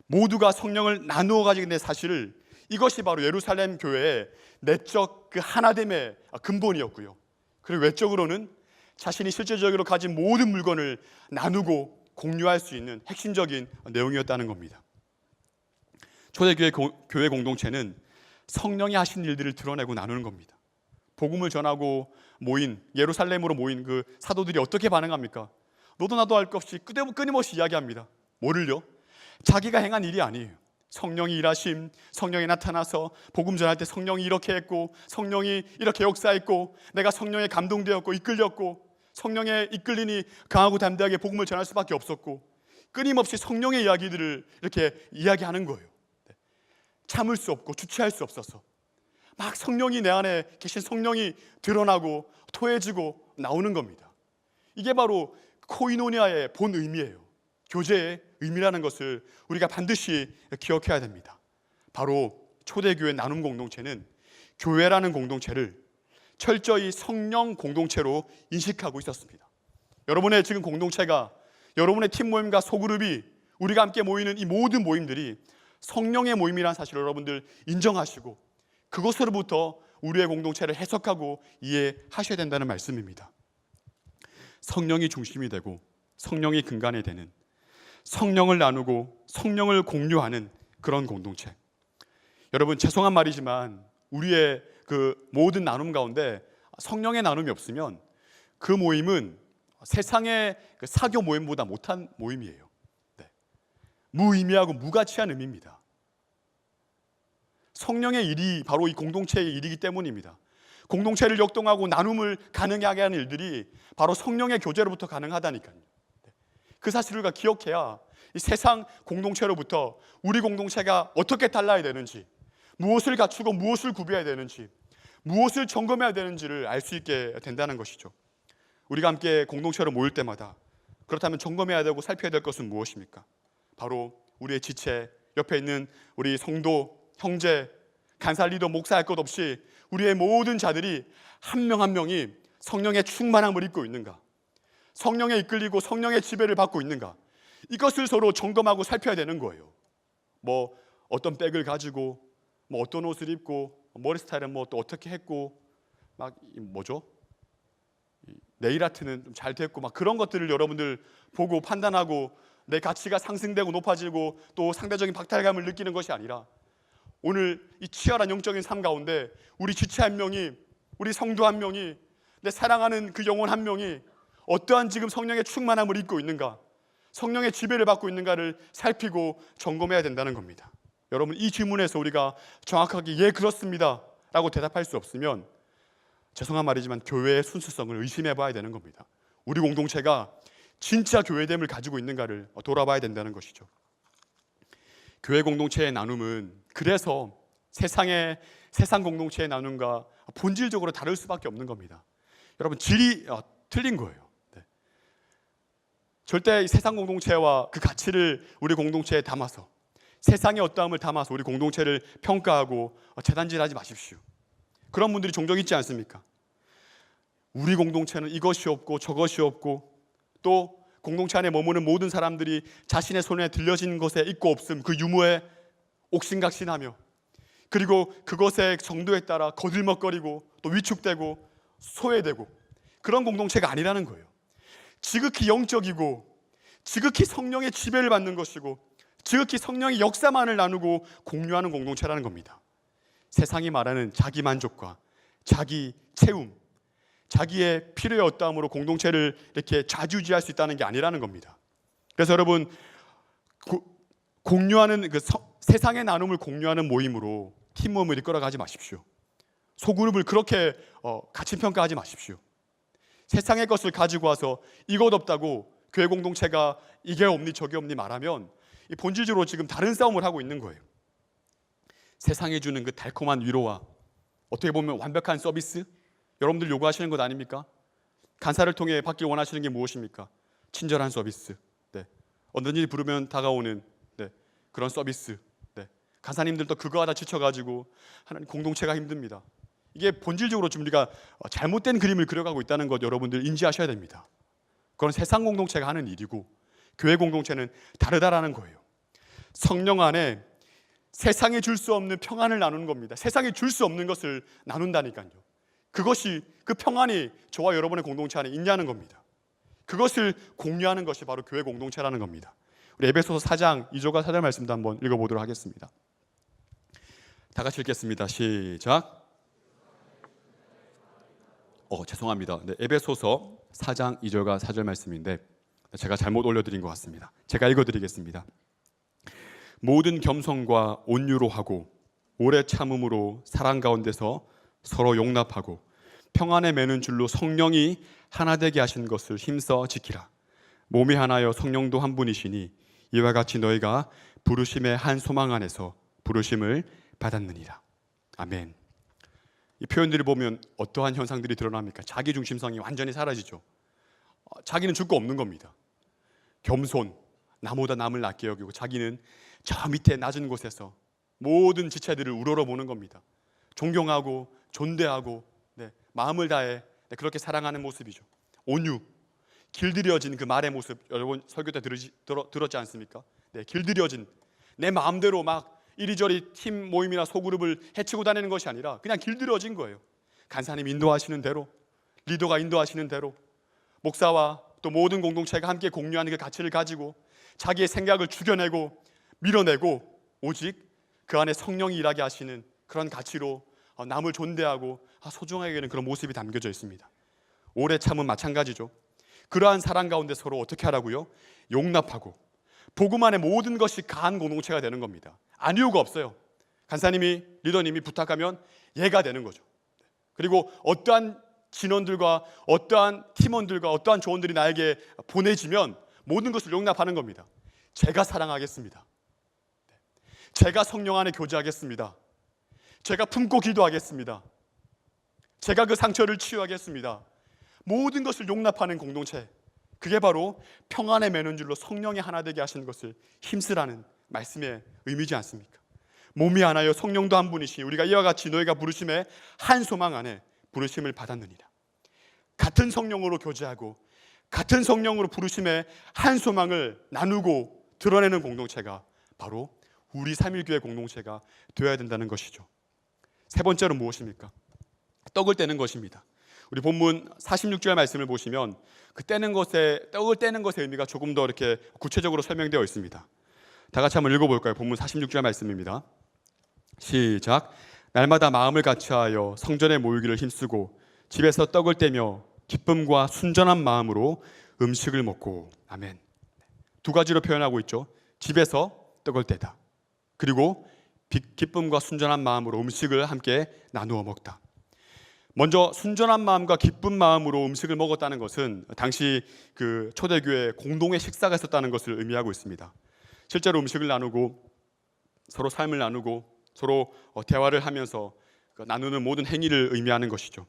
모두가 성령을 나누어 가지게 된 사실을, 이것이 바로 예루살렘 교회의 내적 그 하나됨의 근본이었고요. 그리고 외적으로는 자신이 실제적으로 가진 모든 물건을 나누고 공유할 수 있는 핵심적인 내용이었다는 겁니다. 초대교회 교회 공동체는 성령이 하신 일들을 드러내고 나누는 겁니다. 복음을 전하고 모인, 예루살렘으로 모인 그 사도들이 어떻게 반응합니까? 너도 나도 할 것 없이 끊임없이 이야기합니다. 뭐를요? 자기가 행한 일이 아니에요. 성령이 일하심, 성령이 나타나서 복음 전할 때 성령이 이렇게 했고, 성령이 이렇게 역사했고, 내가 성령에 감동되었고 이끌렸고, 성령에 이끌리니 강하고 담대하게 복음을 전할 수밖에 없었고, 끊임없이 성령의 이야기들을 이렇게 이야기하는 거예요. 참을 수 없고 주체할 수 없어서 막 성령이, 내 안에 계신 성령이 드러나고 토해지고 나오는 겁니다. 이게 바로 코이노니아의 본 의미예요. 교제의 의미라는 것을 우리가 반드시 기억해야 됩니다. 바로 초대교회 나눔 공동체는 교회라는 공동체를 철저히 성령 공동체로 인식하고 있었습니다. 여러분의 지금 공동체가, 여러분의 팀 모임과 소그룹이, 우리가 함께 모이는 이 모든 모임들이 성령의 모임이라는 사실을 여러분들 인정하시고 그것으로부터 우리의 공동체를 해석하고 이해하셔야 된다는 말씀입니다. 성령이 중심이 되고 성령이 근간이 되는, 성령을 나누고 성령을 공유하는 그런 공동체. 여러분, 죄송한 말이지만 우리의 그 모든 나눔 가운데 성령의 나눔이 없으면 그 모임은 세상의 그 사교 모임보다 못한 모임이에요. 네. 무의미하고 무가치한 의미입니다. 성령의 일이 바로 이 공동체의 일이기 때문입니다. 공동체를 역동하고 나눔을 가능하게 하는 일들이 바로 성령의 교제로부터 가능하다니까요. 그 사실을 우리가 기억해야 이 세상 공동체로부터 우리 공동체가 어떻게 달라야 되는지, 무엇을 갖추고 무엇을 구비해야 되는지, 무엇을 점검해야 되는지를 알 수 있게 된다는 것이죠. 우리가 함께 공동체로 모일 때마다 그렇다면 점검해야 되고 살펴야 될 것은 무엇입니까? 바로 우리의 지체, 옆에 있는 우리 성도, 형제, 간사 리더, 목사 할 것 없이 우리의 모든 자들이 한 명 한 명이 성령의 충만함을 입고 있는가, 성령에 이끌리고 성령의 지배를 받고 있는가, 이것을 서로 점검하고 살펴야 되는 거예요. 뭐 어떤 백을 가지고, 뭐 어떤 옷을 입고, 머리 스타일은 뭐 또 어떻게 했고, 막 뭐죠? 네일 아트는 좀 잘 됐고, 막 그런 것들을 여러분들 보고 판단하고 내 가치가 상승되고 높아지고 또 상대적인 박탈감을 느끼는 것이 아니라, 오늘 이 치열한 영적인 삶 가운데 우리 지체 한 명이, 우리 성도 한 명이, 내 사랑하는 그 영혼 한 명이 어떠한 지금 성령의 충만함을 입고 있는가, 성령의 지배를 받고 있는가를 살피고 점검해야 된다는 겁니다. 여러분, 이 질문에서 우리가 정확하게 예 그렇습니다 라고 대답할 수 없으면 죄송한 말이지만 교회의 순수성을 의심해 봐야 되는 겁니다. 우리 공동체가 진짜 교회됨을 가지고 있는가를 돌아봐야 된다는 것이죠. 교회 공동체의 나눔은 그래서 세상 공동체의 나눔과 본질적으로 다를 수밖에 없는 겁니다. 여러분, 질이 틀린 거예요. 네. 절대 이 세상 공동체와 그 가치를 우리 공동체에 담아서, 세상의 어떠함을 담아서 우리 공동체를 평가하고 재단질하지 마십시오. 그런 분들이 종종 있지 않습니까? 우리 공동체는 이것이 없고 저것이 없고, 또 공동체 안에 머무는 모든 사람들이 자신의 손에 들려진 것에 있고 없음, 그 유무에 옥신각신하며, 그리고 그것의 정도에 따라 거들먹거리고 또 위축되고 소외되고, 그런 공동체가 아니라는 거예요. 지극히 영적이고 지극히 성령의 지배를 받는 것이고 지극히 성령의 역사만을 나누고 공유하는 공동체라는 겁니다. 세상이 말하는 자기 만족과 자기 채움, 자기의 필요의 어떠함으로 공동체를 이렇게 좌지우지할 수 있다는 게 아니라는 겁니다. 그래서 여러분, 공유하는 그 세상의 나눔을 공유하는 모임으로 팀 모임을 이끌어가지 마십시오. 소그룹을 그렇게 가치평가하지 마십시오. 세상의 것을 가지고 와서 이것 없다고 교회 공동체가 이게 없니 저게 없니 말하면 이 본질적으로 지금 다른 싸움을 하고 있는 거예요. 세상이 주는 그 달콤한 위로와 어떻게 보면 완벽한 서비스, 여러분들 요구하시는 것 아닙니까? 간사를 통해 받길 원하시는 게 무엇입니까? 친절한 서비스, 네. 언제든지 부르면 다가오는 그런 서비스. 네. 간사님들도 그거 하다 지쳐가지고 하나님, 공동체가 힘듭니다. 이게 본질적으로 지금 우리가 잘못된 그림을 그려가고 있다는 것 여러분들 인지하셔야 됩니다. 그건 세상 공동체가 하는 일이고 교회 공동체는 다르다라는 거예요. 성령 안에 세상에 줄 수 없는 평안을 나누는 겁니다. 세상에 줄 수 없는 것을 나눈다니까요. 그것이, 그 평안이 저와 여러분의 공동체 안에 있냐는 겁니다. 그것을 공유하는 것이 바로 교회 공동체라는 겁니다. 우리 에베소서 4장 2절과 4절 말씀도 한번 읽어보도록 하겠습니다. 다 같이 읽겠습니다. 시작. 죄송합니다. 네, 에베소서 4장 2절과 4절 말씀인데 제가 잘못 올려드린 것 같습니다. 제가 읽어드리겠습니다. 모든 겸손과 온유로 하고 오래 참음으로 사랑 가운데서 서로 용납하고 평안에 매는 줄로 성령이 하나 되게 하신 것을 힘써 지키라. 몸이 하나여 성령도 한 분이시니 이와 같이 너희가 부르심의 한 소망 안에서 부르심을 받았느니라. 아멘. 이 표현들을 보면 어떠한 현상들이 드러납니까? 자기 중심성이 완전히 사라지죠. 자기는 줄 거 없는 겁니다. 겸손, 나보다 남을 낮게 여기고 자기는 저 밑에 낮은 곳에서 모든 지체들을 우러러보는 겁니다. 존경하고 존대하고 마음을 다해 그렇게 사랑하는 모습이죠. 온유, 길들여진 그 말의 모습, 여러분 설교 때 들었지 않습니까? 길들여진, 내 마음대로 막 이리저리 팀 모임이나 소그룹을 해치고 다니는 것이 아니라 그냥 길들여진 거예요. 간사님 인도하시는 대로, 리더가 인도하시는 대로, 목사와 또 모든 공동체가 함께 공유하는 그 가치를 가지고 자기의 생각을 죽여내고 밀어내고 오직 그 안에 성령이 일하게 하시는 그런 가치로 남을 존대하고 소중하게 여기는 그런 모습이 담겨져 있습니다. 오래 참은 마찬가지죠. 그러한 사랑 가운데 서로 어떻게 하라고요? 용납하고 복음 안에 모든 것이 가한 공동체가 되는 겁니다. 안 이유가 없어요. 간사님이, 리더님이 부탁하면 예가 되는 거죠. 그리고 어떠한 진원들과 어떠한 팀원들과 어떠한 조언들이 나에게 보내지면 모든 것을 용납하는 겁니다. 제가 사랑하겠습니다. 제가 성령 안에 교제하겠습니다. 제가 품고 기도하겠습니다. 제가 그 상처를 치유하겠습니다. 모든 것을 용납하는 공동체, 그게 바로 평안에 매는 줄로 성령이 하나 되게 하시는 것을 힘쓰라는 말씀의 의미지 않습니까? 몸이 하나여 성령도 한 분이시니 우리가 이와 같이 너희가 부르심의 한 소망 안에 부르심을 받았느니라. 같은 성령으로 교제하고 같은 성령으로 부르심의 한 소망을 나누고 드러내는 공동체가 바로 우리 3.1교회 공동체가 되어야 된다는 것이죠. 세 번째로 무엇입니까? 떡을 떼는 것입니다. 우리 본문 46절 말씀을 보시면 그 떡을 떼는 것의 의미가 조금 더 이렇게 구체적으로 설명되어 있습니다. 다 같이 한번 읽어볼까요? 본문 46절 말씀입니다. 시작. 날마다 마음을 같이하여 성전에 모이기를 힘쓰고 집에서 떡을 떼며 기쁨과 순전한 마음으로 음식을 먹고. 아멘. 두 가지로 표현하고 있죠. 집에서 떡을 떼다, 그리고 기쁨과 순전한 마음으로 음식을 함께 나누어 먹다. 먼저 순전한 마음과 기쁜 마음으로 음식을 먹었다는 것은 당시 그 초대교회 공동의 식사가 있었다는 것을 의미하고 있습니다. 실제로 음식을 나누고 서로 삶을 나누고 서로 대화를 하면서 나누는 모든 행위를 의미하는 것이죠.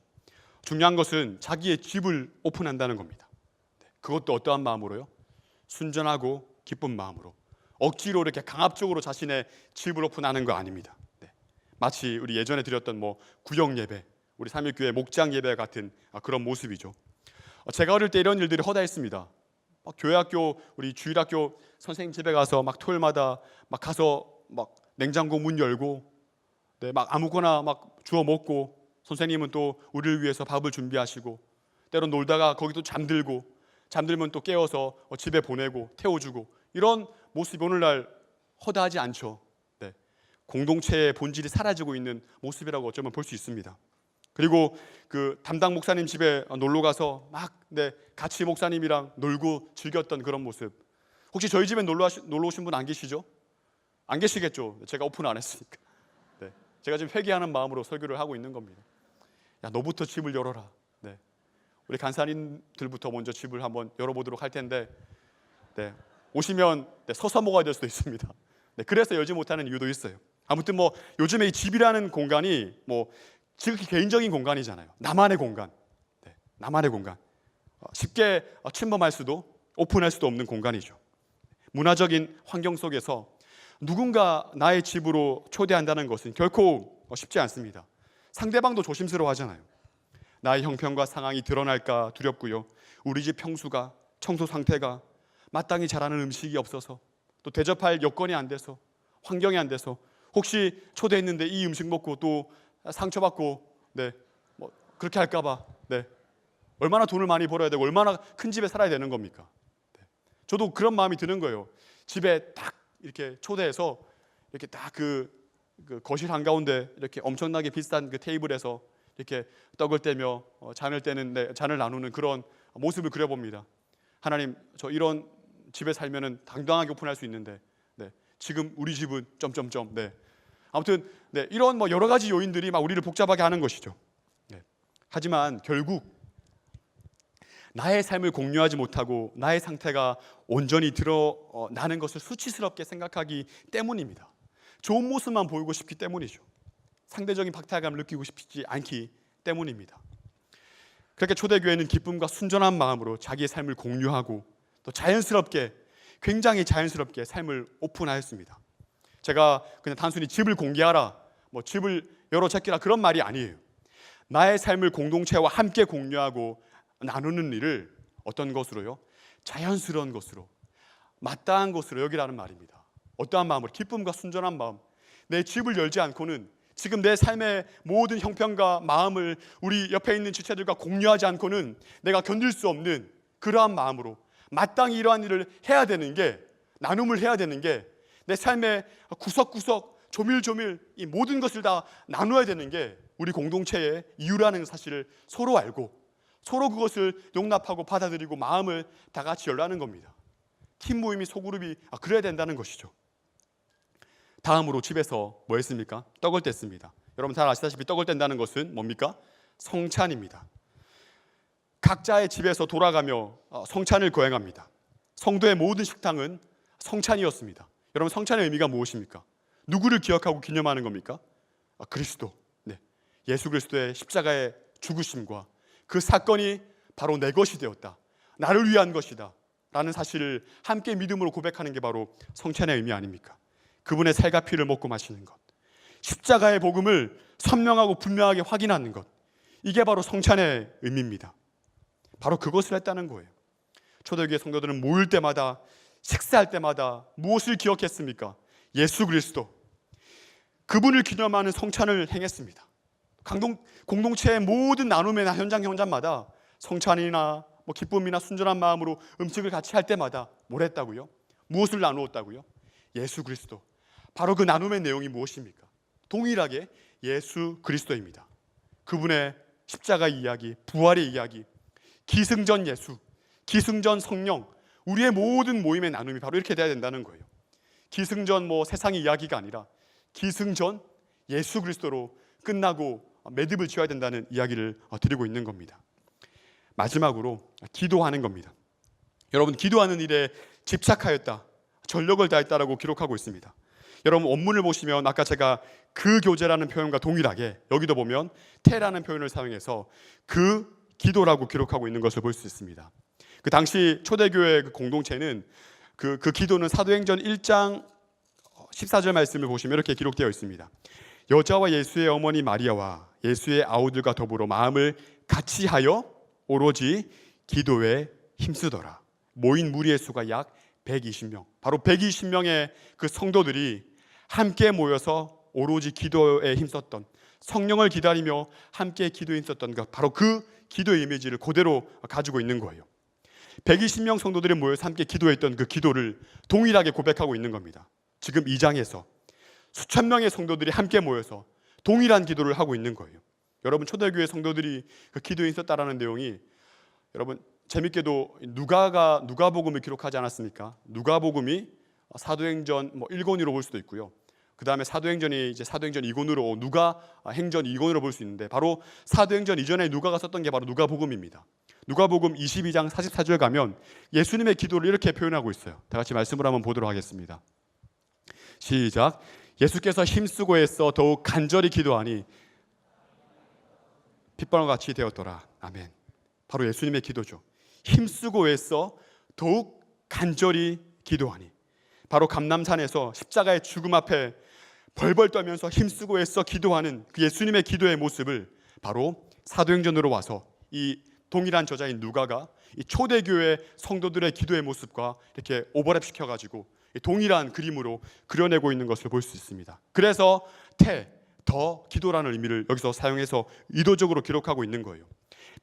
중요한 것은 자기의 집을 오픈한다는 겁니다. 그것도 어떠한 마음으로요? 순전하고 기쁜 마음으로. 억지로 이렇게 강압적으로 자신의 집을 오픈하는 거 아닙니다. 마치 우리 예전에 드렸던 구역 예배, 우리 3.1교회 목장 예배 같은 그런 모습이죠. 제가 어릴 때 이런 일들이 허다했습니다. 교회학교, 우리 주일학교 선생님 집에 가서 토요일마다 가서 냉장고 문 열고 아무거나 주워 먹고, 선생님은 또 우리를 위해서 밥을 준비하시고, 때론 놀다가 거기도 잠들면 또 깨워서 집에 보내고 태워주고, 이런 모습이 오늘날 허다하지 않죠. 공동체의 본질이 사라지고 있는 모습이라고 어쩌면 볼 수 있습니다. 그리고 그 담당 목사님 집에 놀러 가서 같이 목사님이랑 놀고 즐겼던 그런 모습. 혹시 저희 집에 놀러 오신 분 안 계시죠? 안 계시겠죠. 제가 오픈 안 했으니까. 제가 지금 회개하는 마음으로 설교를 하고 있는 겁니다. 야, 너부터 집을 열어라. 우리 간사님들부터 먼저 집을 한번 열어보도록 할 텐데, 오시면 서서 먹어야 될 수도 있습니다. 그래서 열지 못하는 이유도 있어요. 아무튼 요즘에 이 집이라는 공간이 지극히 개인적인 공간이잖아요. 나만의 공간. 나만의 공간. 쉽게 침범할 수도 오픈할 수도 없는 공간이죠. 문화적인 환경 속에서 누군가 나의 집으로 초대한다는 것은 결코 쉽지 않습니다. 상대방도 조심스러워 하잖아요. 나의 형편과 상황이 드러날까 두렵고요. 우리 집 평수가, 청소 상태가, 마땅히 잘하는 음식이 없어서, 또 대접할 여건이 안 돼서, 환경이 안 돼서, 혹시 초대했는데 이 음식 먹고 또 상처받고 그렇게 할까봐. 네. 얼마나 돈을 많이 벌어야 되고 얼마나 큰 집에 살아야 되는 겁니까? 네. 저도 그런 마음이 드는 거예요. 집에 딱 이렇게 초대해서 이렇게 딱 그 거실 한가운데 이렇게 엄청나게 비싼 그 테이블에서 이렇게 떡을 떼며 잔을 떼는, 네, 잔을 나누는 그런 모습을 그려봅니다. 하나님, 저 이런 집에 살면은 당당하게 오픈할 수 있는데, 네, 지금 우리 집은 점점점. 네. 아무튼 네, 이런 뭐 여러 가지 요인들이 막 우리를 복잡하게 하는 것이죠. 네. 하지만 결국 나의 삶을 공유하지 못하고 나의 상태가 온전히 드러나는 것을 수치스럽게 생각하기 때문입니다. 좋은 모습만 보이고 싶기 때문이죠. 상대적인 박탈감을 느끼고 싶지 않기 때문입니다. 그렇게 초대교회는 기쁨과 순전한 마음으로 자기의 삶을 공유하고 또 자연스럽게, 굉장히 자연스럽게 삶을 오픈하였습니다. 제가 그냥 단순히 집을 공개하라, 뭐 집을 열어 제끼라 그런 말이 아니에요. 나의 삶을 공동체와 함께 공유하고 나누는 일을 어떤 것으로요? 자연스러운 것으로, 마땅한 것으로 여기라는 말입니다. 어떠한 마음으로? 기쁨과 순전한 마음. 내 집을 열지 않고는, 지금 내 삶의 모든 형편과 마음을 우리 옆에 있는 지체들과 공유하지 않고는 내가 견딜 수 없는 그러한 마음으로 마땅히 이러한 일을 해야 되는 게, 나눔을 해야 되는 게, 내 삶의 구석구석 조밀조밀 이 모든 것을 다 나눠야 되는 게 우리 공동체의 이유라는 사실을 서로 알고 서로 그것을 용납하고 받아들이고 마음을 다 같이 열라는 겁니다. 팀 모임이, 소그룹이 그래야 된다는 것이죠. 다음으로 집에서 뭐 했습니까? 떡을 뗐습니다. 여러분 잘 아시다시피 떡을 뗀다는 것은 뭡니까? 성찬입니다. 각자의 집에서 돌아가며 성찬을 거행합니다. 성도의 모든 식탁은 성찬이었습니다. 여러분, 성찬의 의미가 무엇입니까? 누구를 기억하고 기념하는 겁니까? 그리스도, 네, 예수 그리스도의 십자가의 죽으심과 그 사건이 바로 내 것이 되었다, 나를 위한 것이다 라는 사실을 함께 믿음으로 고백하는 게 바로 성찬의 의미 아닙니까? 그분의 살과 피를 먹고 마시는 것, 십자가의 복음을 선명하고 분명하게 확인하는 것, 이게 바로 성찬의 의미입니다. 바로 그것을 했다는 거예요. 초대교회 성도들은 모일 때마다, 식사할 때마다 무엇을 기억했습니까? 예수 그리스도, 그분을 기념하는 성찬을 행했습니다. 공동체의 모든 나눔의 현장마다 성찬이나 뭐 기쁨이나 순전한 마음으로 음식을 같이 할 때마다 뭘 했다고요? 무엇을 나누었다고요? 예수 그리스도. 바로 그 나눔의 내용이 무엇입니까? 동일하게 예수 그리스도입니다. 그분의 십자가 이야기, 부활의 이야기, 기승전 예수, 기승전 성령, 우리의 모든 모임의 나눔이 바로 이렇게 돼야 된다는 거예요. 기승전 뭐 세상의 이야기가 아니라 기승전 예수 그리스도로 끝나고 매듭을 지어야 된다는 이야기를 드리고 있는 겁니다. 마지막으로 기도하는 겁니다. 여러분, 기도하는 일에 집착하였다, 전력을 다했다라고 기록하고 있습니다. 여러분, 원문을 보시면 아까 제가 그 교제라는 표현과 동일하게 여기도 보면 태라는 표현을 사용해서 그 기도라고 기록하고 있는 것을 볼 수 있습니다. 그 당시 초대교회 그 공동체는 그 기도는 사도행전 1장 14절 말씀을 보시면 이렇게 기록되어 있습니다. 여자와 예수의 어머니 마리아와 예수의 아우들과 더불어 마음을 같이 하여 오로지 기도에 힘쓰더라. 모인 무리의 수가 약 120명. 바로 120명의 그 성도들이 함께 모여서 오로지 기도에 힘썼던, 성령을 기다리며 함께 기도에 힘썼던 것, 바로 그 기도의 이미지를 그대로 가지고 있는 거예요. 120명 성도들이 모여서 함께 기도했던 그 기도를 동일하게 고백하고 있는 겁니다. 지금 2장에서 수천 명의 성도들이 함께 모여서 동일한 기도를 하고 있는 거예요. 여러분, 초대교회 성도들이 그 기도에 있었다라는 내용이, 여러분 재밌게도 누가복음을 기록하지 않았습니까? 누가복음이 사도행전 1권으로 볼 수도 있고요. 그 다음에 사도행전이 이제 사도행전 2권으로, 누가행전 2권으로 볼 수 있는데, 바로 사도행전 이전에 누가가 썼던 게 바로 누가복음입니다. 누가복음 22장 44절 가면 예수님의 기도를 이렇게 표현하고 있어요. 다 같이 말씀을 한번 보도록 하겠습니다. 시작. 예수께서 힘쓰고 애써 더욱 간절히 기도하니 핏방울 같이 되었더라. 아멘. 바로 예수님의 기도죠. 힘쓰고 애써 더욱 간절히 기도하니, 바로 감람산에서 십자가의 죽음 앞에 벌벌 떨면서 힘쓰고 애써 기도하는 그 예수님의 기도의 모습을 바로 사도행전으로 와서 이 동일한 저자인 누가가 이 초대교회 성도들의 기도의 모습과 이렇게 오버랩 시켜가지고 동일한 그림으로 그려내고 있는 것을 볼 수 있습니다. 그래서 더 기도라는 의미를 여기서 사용해서 의도적으로 기록하고 있는 거예요.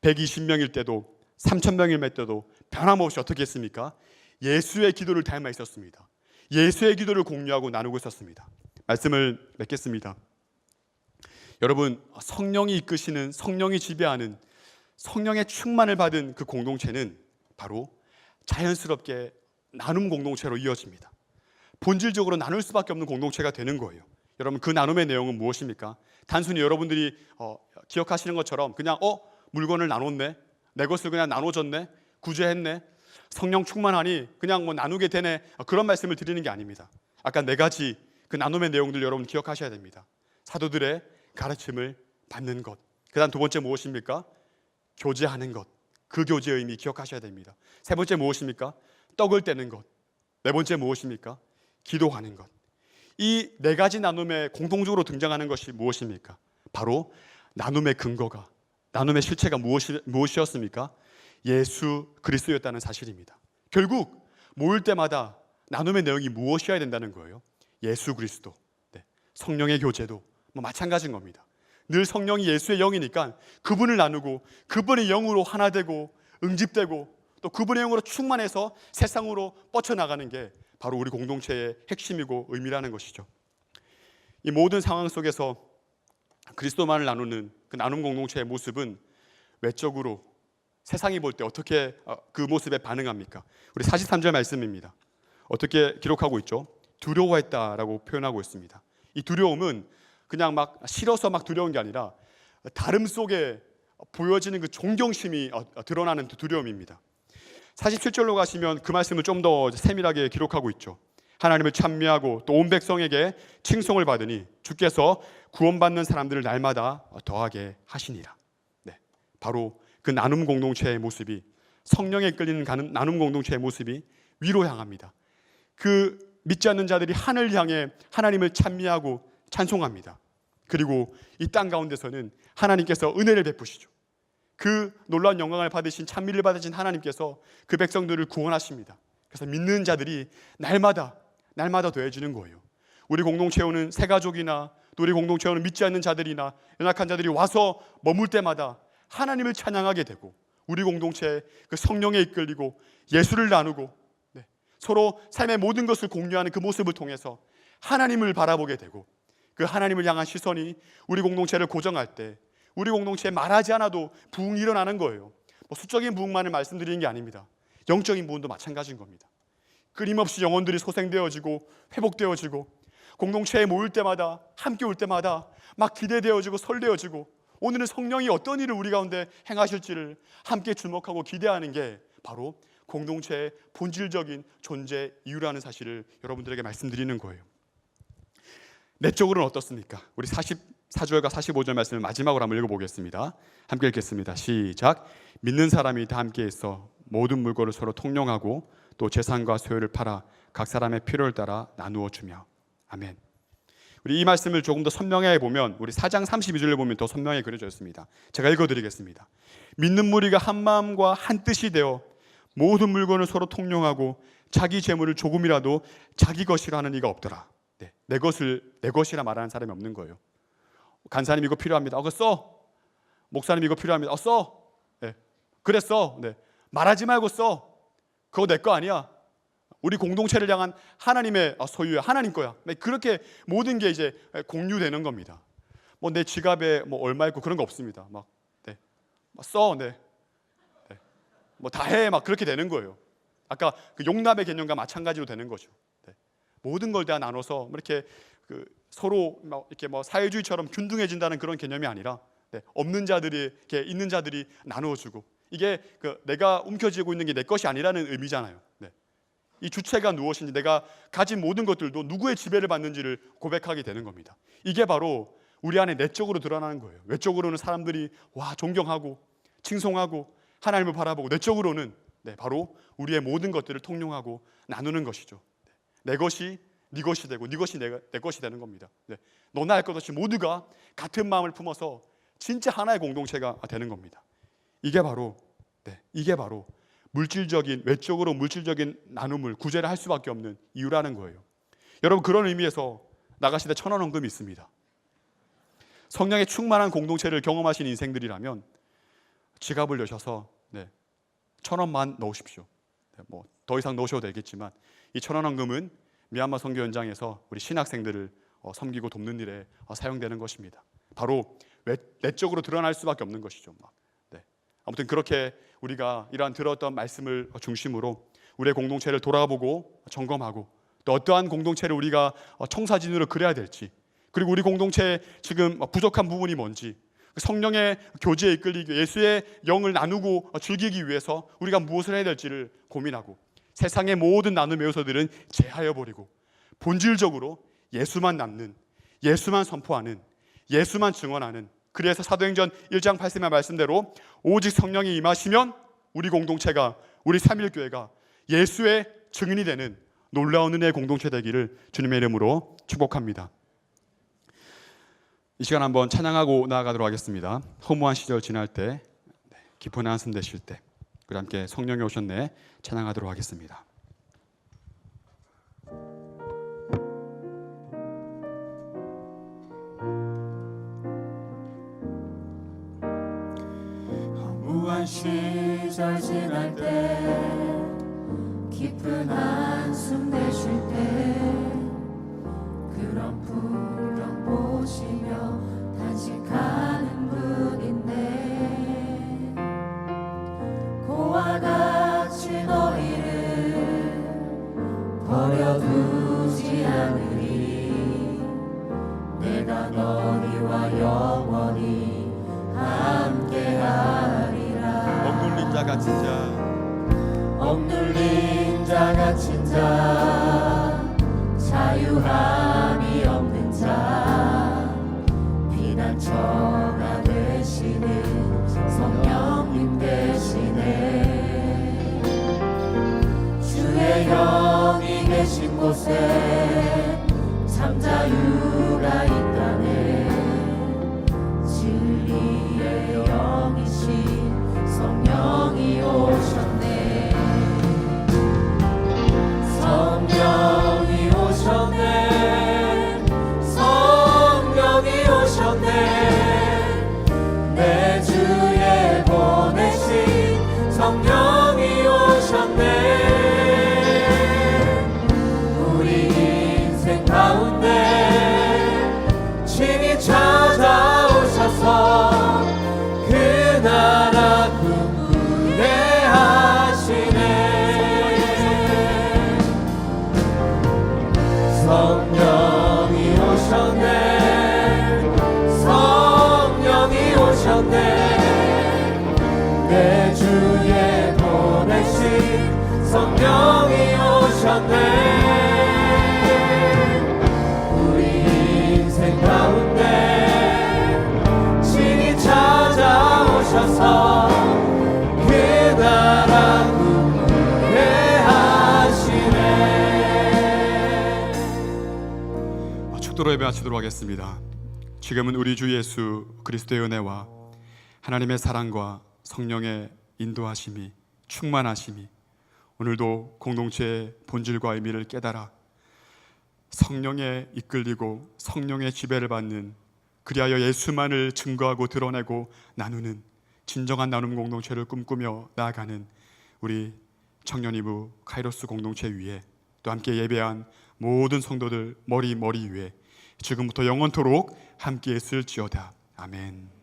120명일 때도 3,000명일 때도 변함없이 어떻게 했습니까? 예수의 기도를 닮아 있었습니다. 예수의 기도를 공유하고 나누고 있었습니다. 말씀을 맺겠습니다. 여러분, 성령이 이끄시는, 성령이 지배하는, 성령의 충만을 받은 그 공동체는 바로 자연스럽게 나눔 공동체로 이어집니다. 본질적으로 나눌 수밖에 없는 공동체가 되는 거예요. 여러분, 그 나눔의 내용은 무엇입니까? 단순히 여러분들이 기억하시는 것처럼 그냥 물건을 나눴네, 내 것을 그냥 나눠줬네, 구제했네, 성령 충만하니 그냥 뭐 나누게 되네, 그런 말씀을 드리는 게 아닙니다. 아까 네 가지 그 나눔의 내용들 여러분 기억하셔야 됩니다. 사도들의 가르침을 받는 것, 그 다음 두 번째 무엇입니까? 교제하는 것, 그 교제의 의미 기억하셔야 됩니다. 세 번째 무엇입니까? 떡을 떼는 것. 네 번째 무엇입니까? 기도하는 것. 이 네 가지 나눔에 공통적으로 등장하는 것이 무엇입니까? 바로 나눔의 근거가, 나눔의 실체가 무엇이었습니까? 예수 그리스도였다는 사실입니다. 결국 모일 때마다 나눔의 내용이 무엇이어야 된다는 거예요? 예수 그리스도. 성령의 교제도 마찬가지인 겁니다. 늘 성령이 예수의 영이니까 그분을 나누고 그분의 영으로 하나 되고 응집되고 또 그분의 영으로 충만해서 세상으로 뻗쳐나가는 게 바로 우리 공동체의 핵심이고 의미라는 것이죠. 이 모든 상황 속에서 그리스도만을 나누는 그 나눔 공동체의 모습은 외적으로 세상이 볼 때 어떻게 그 모습에 반응합니까? 우리 43절 말씀입니다. 어떻게 기록하고 있죠? 두려워했다라고 표현하고 있습니다. 이 두려움은 그냥 막 싫어서 막 두려운 게 아니라 다름 속에 보여지는 그 존경심이 드러나는 두려움입니다. 47절로 가시면 그 말씀을 좀 더 세밀하게 기록하고 있죠. 하나님을 찬미하고 또 온 백성에게 칭송을 받으니 주께서 구원받는 사람들을 날마다 더하게 하시니라. 바로 그 나눔 공동체의 모습이, 성령에 끌리는 나눔 공동체의 모습이 위로 향합니다. 그 믿지 않는 자들이 하늘 향해 하나님을 찬미하고 찬송합니다. 그리고 이 땅 가운데서는 하나님께서 은혜를 베푸시죠. 그 놀라운 영광을 받으신, 찬미를 받으신 하나님께서 그 백성들을 구원하십니다. 그래서 믿는 자들이 날마다 더해지는 거예요. 우리 공동체에 오는 새가족이나 또 우리 공동체에 오는 믿지 않는 자들이나 연약한 자들이 와서 머물 때마다 하나님을 찬양하게 되고 우리 공동체에 그 성령에 이끌리고 예수를 나누고 서로 삶의 모든 것을 공유하는 그 모습을 통해서 하나님을 바라보게 되고 그 하나님을 향한 시선이 우리 공동체를 고정할 때 우리 공동체에 말하지 않아도 부흥이 일어나는 거예요. 수적인 부흥만을 말씀드리는 게 아닙니다. 영적인 부흥도 마찬가지인 겁니다. 끊임없이 영혼들이 소생되어지고 회복되어지고 공동체에 모일 때마다, 함께 올 때마다 막 기대되어지고 설레어지고 오늘은 성령이 어떤 일을 우리 가운데 행하실지를 함께 주목하고 기대하는 게 바로 공동체의 본질적인 존재 이유라는 사실을 여러분들에게 말씀드리는 거예요. 내적으로는 어떻습니까? 우리 44절과 45절 말씀을 마지막으로 한번 읽어보겠습니다. 함께 읽겠습니다. 시작. 믿는 사람이 다 함께 있어 모든 물건을 서로 통용하고 또 재산과 소유를 팔아 각 사람의 필요를 따라 나누어 주며. 아멘. 우리 이 말씀을 조금 더 선명하게 보면 우리 4장 32절을 보면 더 선명하게 그려져 있습니다. 제가 읽어드리겠습니다. 믿는 무리가 한 마음과 한 뜻이 되어 모든 물건을 서로 통용하고 자기 재물을 조금이라도 자기 것이라 하는 이가 없더라. 내 것이라 말하는 사람이 없는 거예요. 간사님 이거 필요합니다. 그거 써. 목사님 이거 필요합니다. 써. 그래 써. 말하지 말고 써. 그거 내 거 아니야. 우리 공동체를 향한 하나님의 소유야. 하나님 거야. 그렇게 모든 게 이제 공유되는 겁니다. 내 지갑에 얼마 있고 그런 거 없습니다. 써. 다 해. 그렇게 되는 거예요. 아까 그 용납의 개념과 마찬가지로 되는 거죠. 모든 걸 다 나눠서 이렇게 서로 이렇게 사회주의처럼 균등해진다는 그런 개념이 아니라 없는 자들이 이렇게 있는 자들이 나누어주고 이게 내가 움켜쥐고 있는 게 내 것이 아니라는 의미잖아요. 이 주체가 무엇인지 내가 가진 모든 것들도 누구의 지배를 받는지를 고백하게 되는 겁니다. 이게 바로 우리 안에 내적으로 드러나는 거예요. 외적으로는 사람들이 존경하고 칭송하고 하나님을 바라보고 내적으로는 바로 우리의 모든 것들을 통용하고 나누는 것이죠. 내 것이 네 것이 되고 네 것이 내 것이 되는 겁니다. 너나 할 것 없이 모두가 같은 마음을 품어서 진짜 하나의 공동체가 되는 겁니다. 이게 바로 외적으로 물질적인 나눔을 구제를 할 수밖에 없는 이유라는 거예요. 여러분 그런 의미에서 나가실 때 1,000원 헌금이 있습니다. 성령의 충만한 공동체를 경험하신 인생들이라면 지갑을 여셔서 1,000원만 넣으십시오. 뭐 더 이상 넣으셔도 되겠지만 이 1,000원 헌금은 미얀마 선교 현장에서 우리 신학생들을 섬기고 돕는 일에 사용되는 것입니다. 바로 내적으로 드러날 수밖에 없는 것이죠. 아무튼 그렇게 우리가 이러한 들었던 말씀을 중심으로 우리의 공동체를 돌아보고 점검하고 또 어떠한 공동체를 우리가 청사진으로 그려야 될지, 그리고 우리 공동체에 지금 부족한 부분이 뭔지, 성령의 교제에 이끌리기, 예수의 영을 나누고 즐기기 위해서 우리가 무엇을 해야 될지를 고민하고, 세상의 모든 나눔의 요소들은 제하여 버리고 본질적으로 예수만 남는, 예수만 선포하는, 예수만 증언하는, 그래서 사도행전 1장 8절의 말씀대로 오직 성령이 임하시면 우리 공동체가, 우리 삼일교회가 예수의 증인이 되는 놀라운 은혜의 공동체 되기를 주님의 이름으로 축복합니다. 이 시간 한번 찬양하고 나아가도록 하겠습니다. 허무한 시절 지날 때, 깊은 한숨 내쉴 때, 우리 함께 성령이 오셨네 찬양하도록 하겠습니다.
허무한 시절 지날 때, 깊은 한숨 내쉴 때, 그런 풍경 보시며 단식하는 분인데, 고와 같이 너희를 버려두지 않으리. 내가 너희와 영원히 함께하리라.
억눌린 자 갇힌 자,
억눌린 자 갇힌 자, 자유함이 없는 자, 피난처가 되시는 성령님 되시네. 주의 영이 계신 곳에 참 자유가 있다네. 진리의 영이신 성령이 오셨네. 성령이 오셨네. 성령이 오셨네. 내 주에 보내신 성령이 오셨네. 우리 인생 가운데 친히 찾아오셔서 그 나라 꿈꾸게 하시네. 성령이 오셨네. 성령이 오셨네. 내 주에 보내신 성령이 오셨네. 우리 인생 가운데 친히 찾아오셔서 그 나라 꿈꾸게 하시네.
축도로 예배 마치도록 하겠습니다. 지금은 우리 주 예수 그리스도의 은혜와 하나님의 사랑과 성령의 인도하심이, 충만하심이 오늘도 공동체의 본질과 의미를 깨달아 성령에 이끌리고 성령의 지배를 받는, 그리하여 예수만을 증거하고 드러내고 나누는 진정한 나눔 공동체를 꿈꾸며 나아가는 우리 청년이부 카이로스 공동체 위에, 또 함께 예배한 모든 성도들 머리 위에 지금부터 영원토록 함께 있을지어다. 아멘.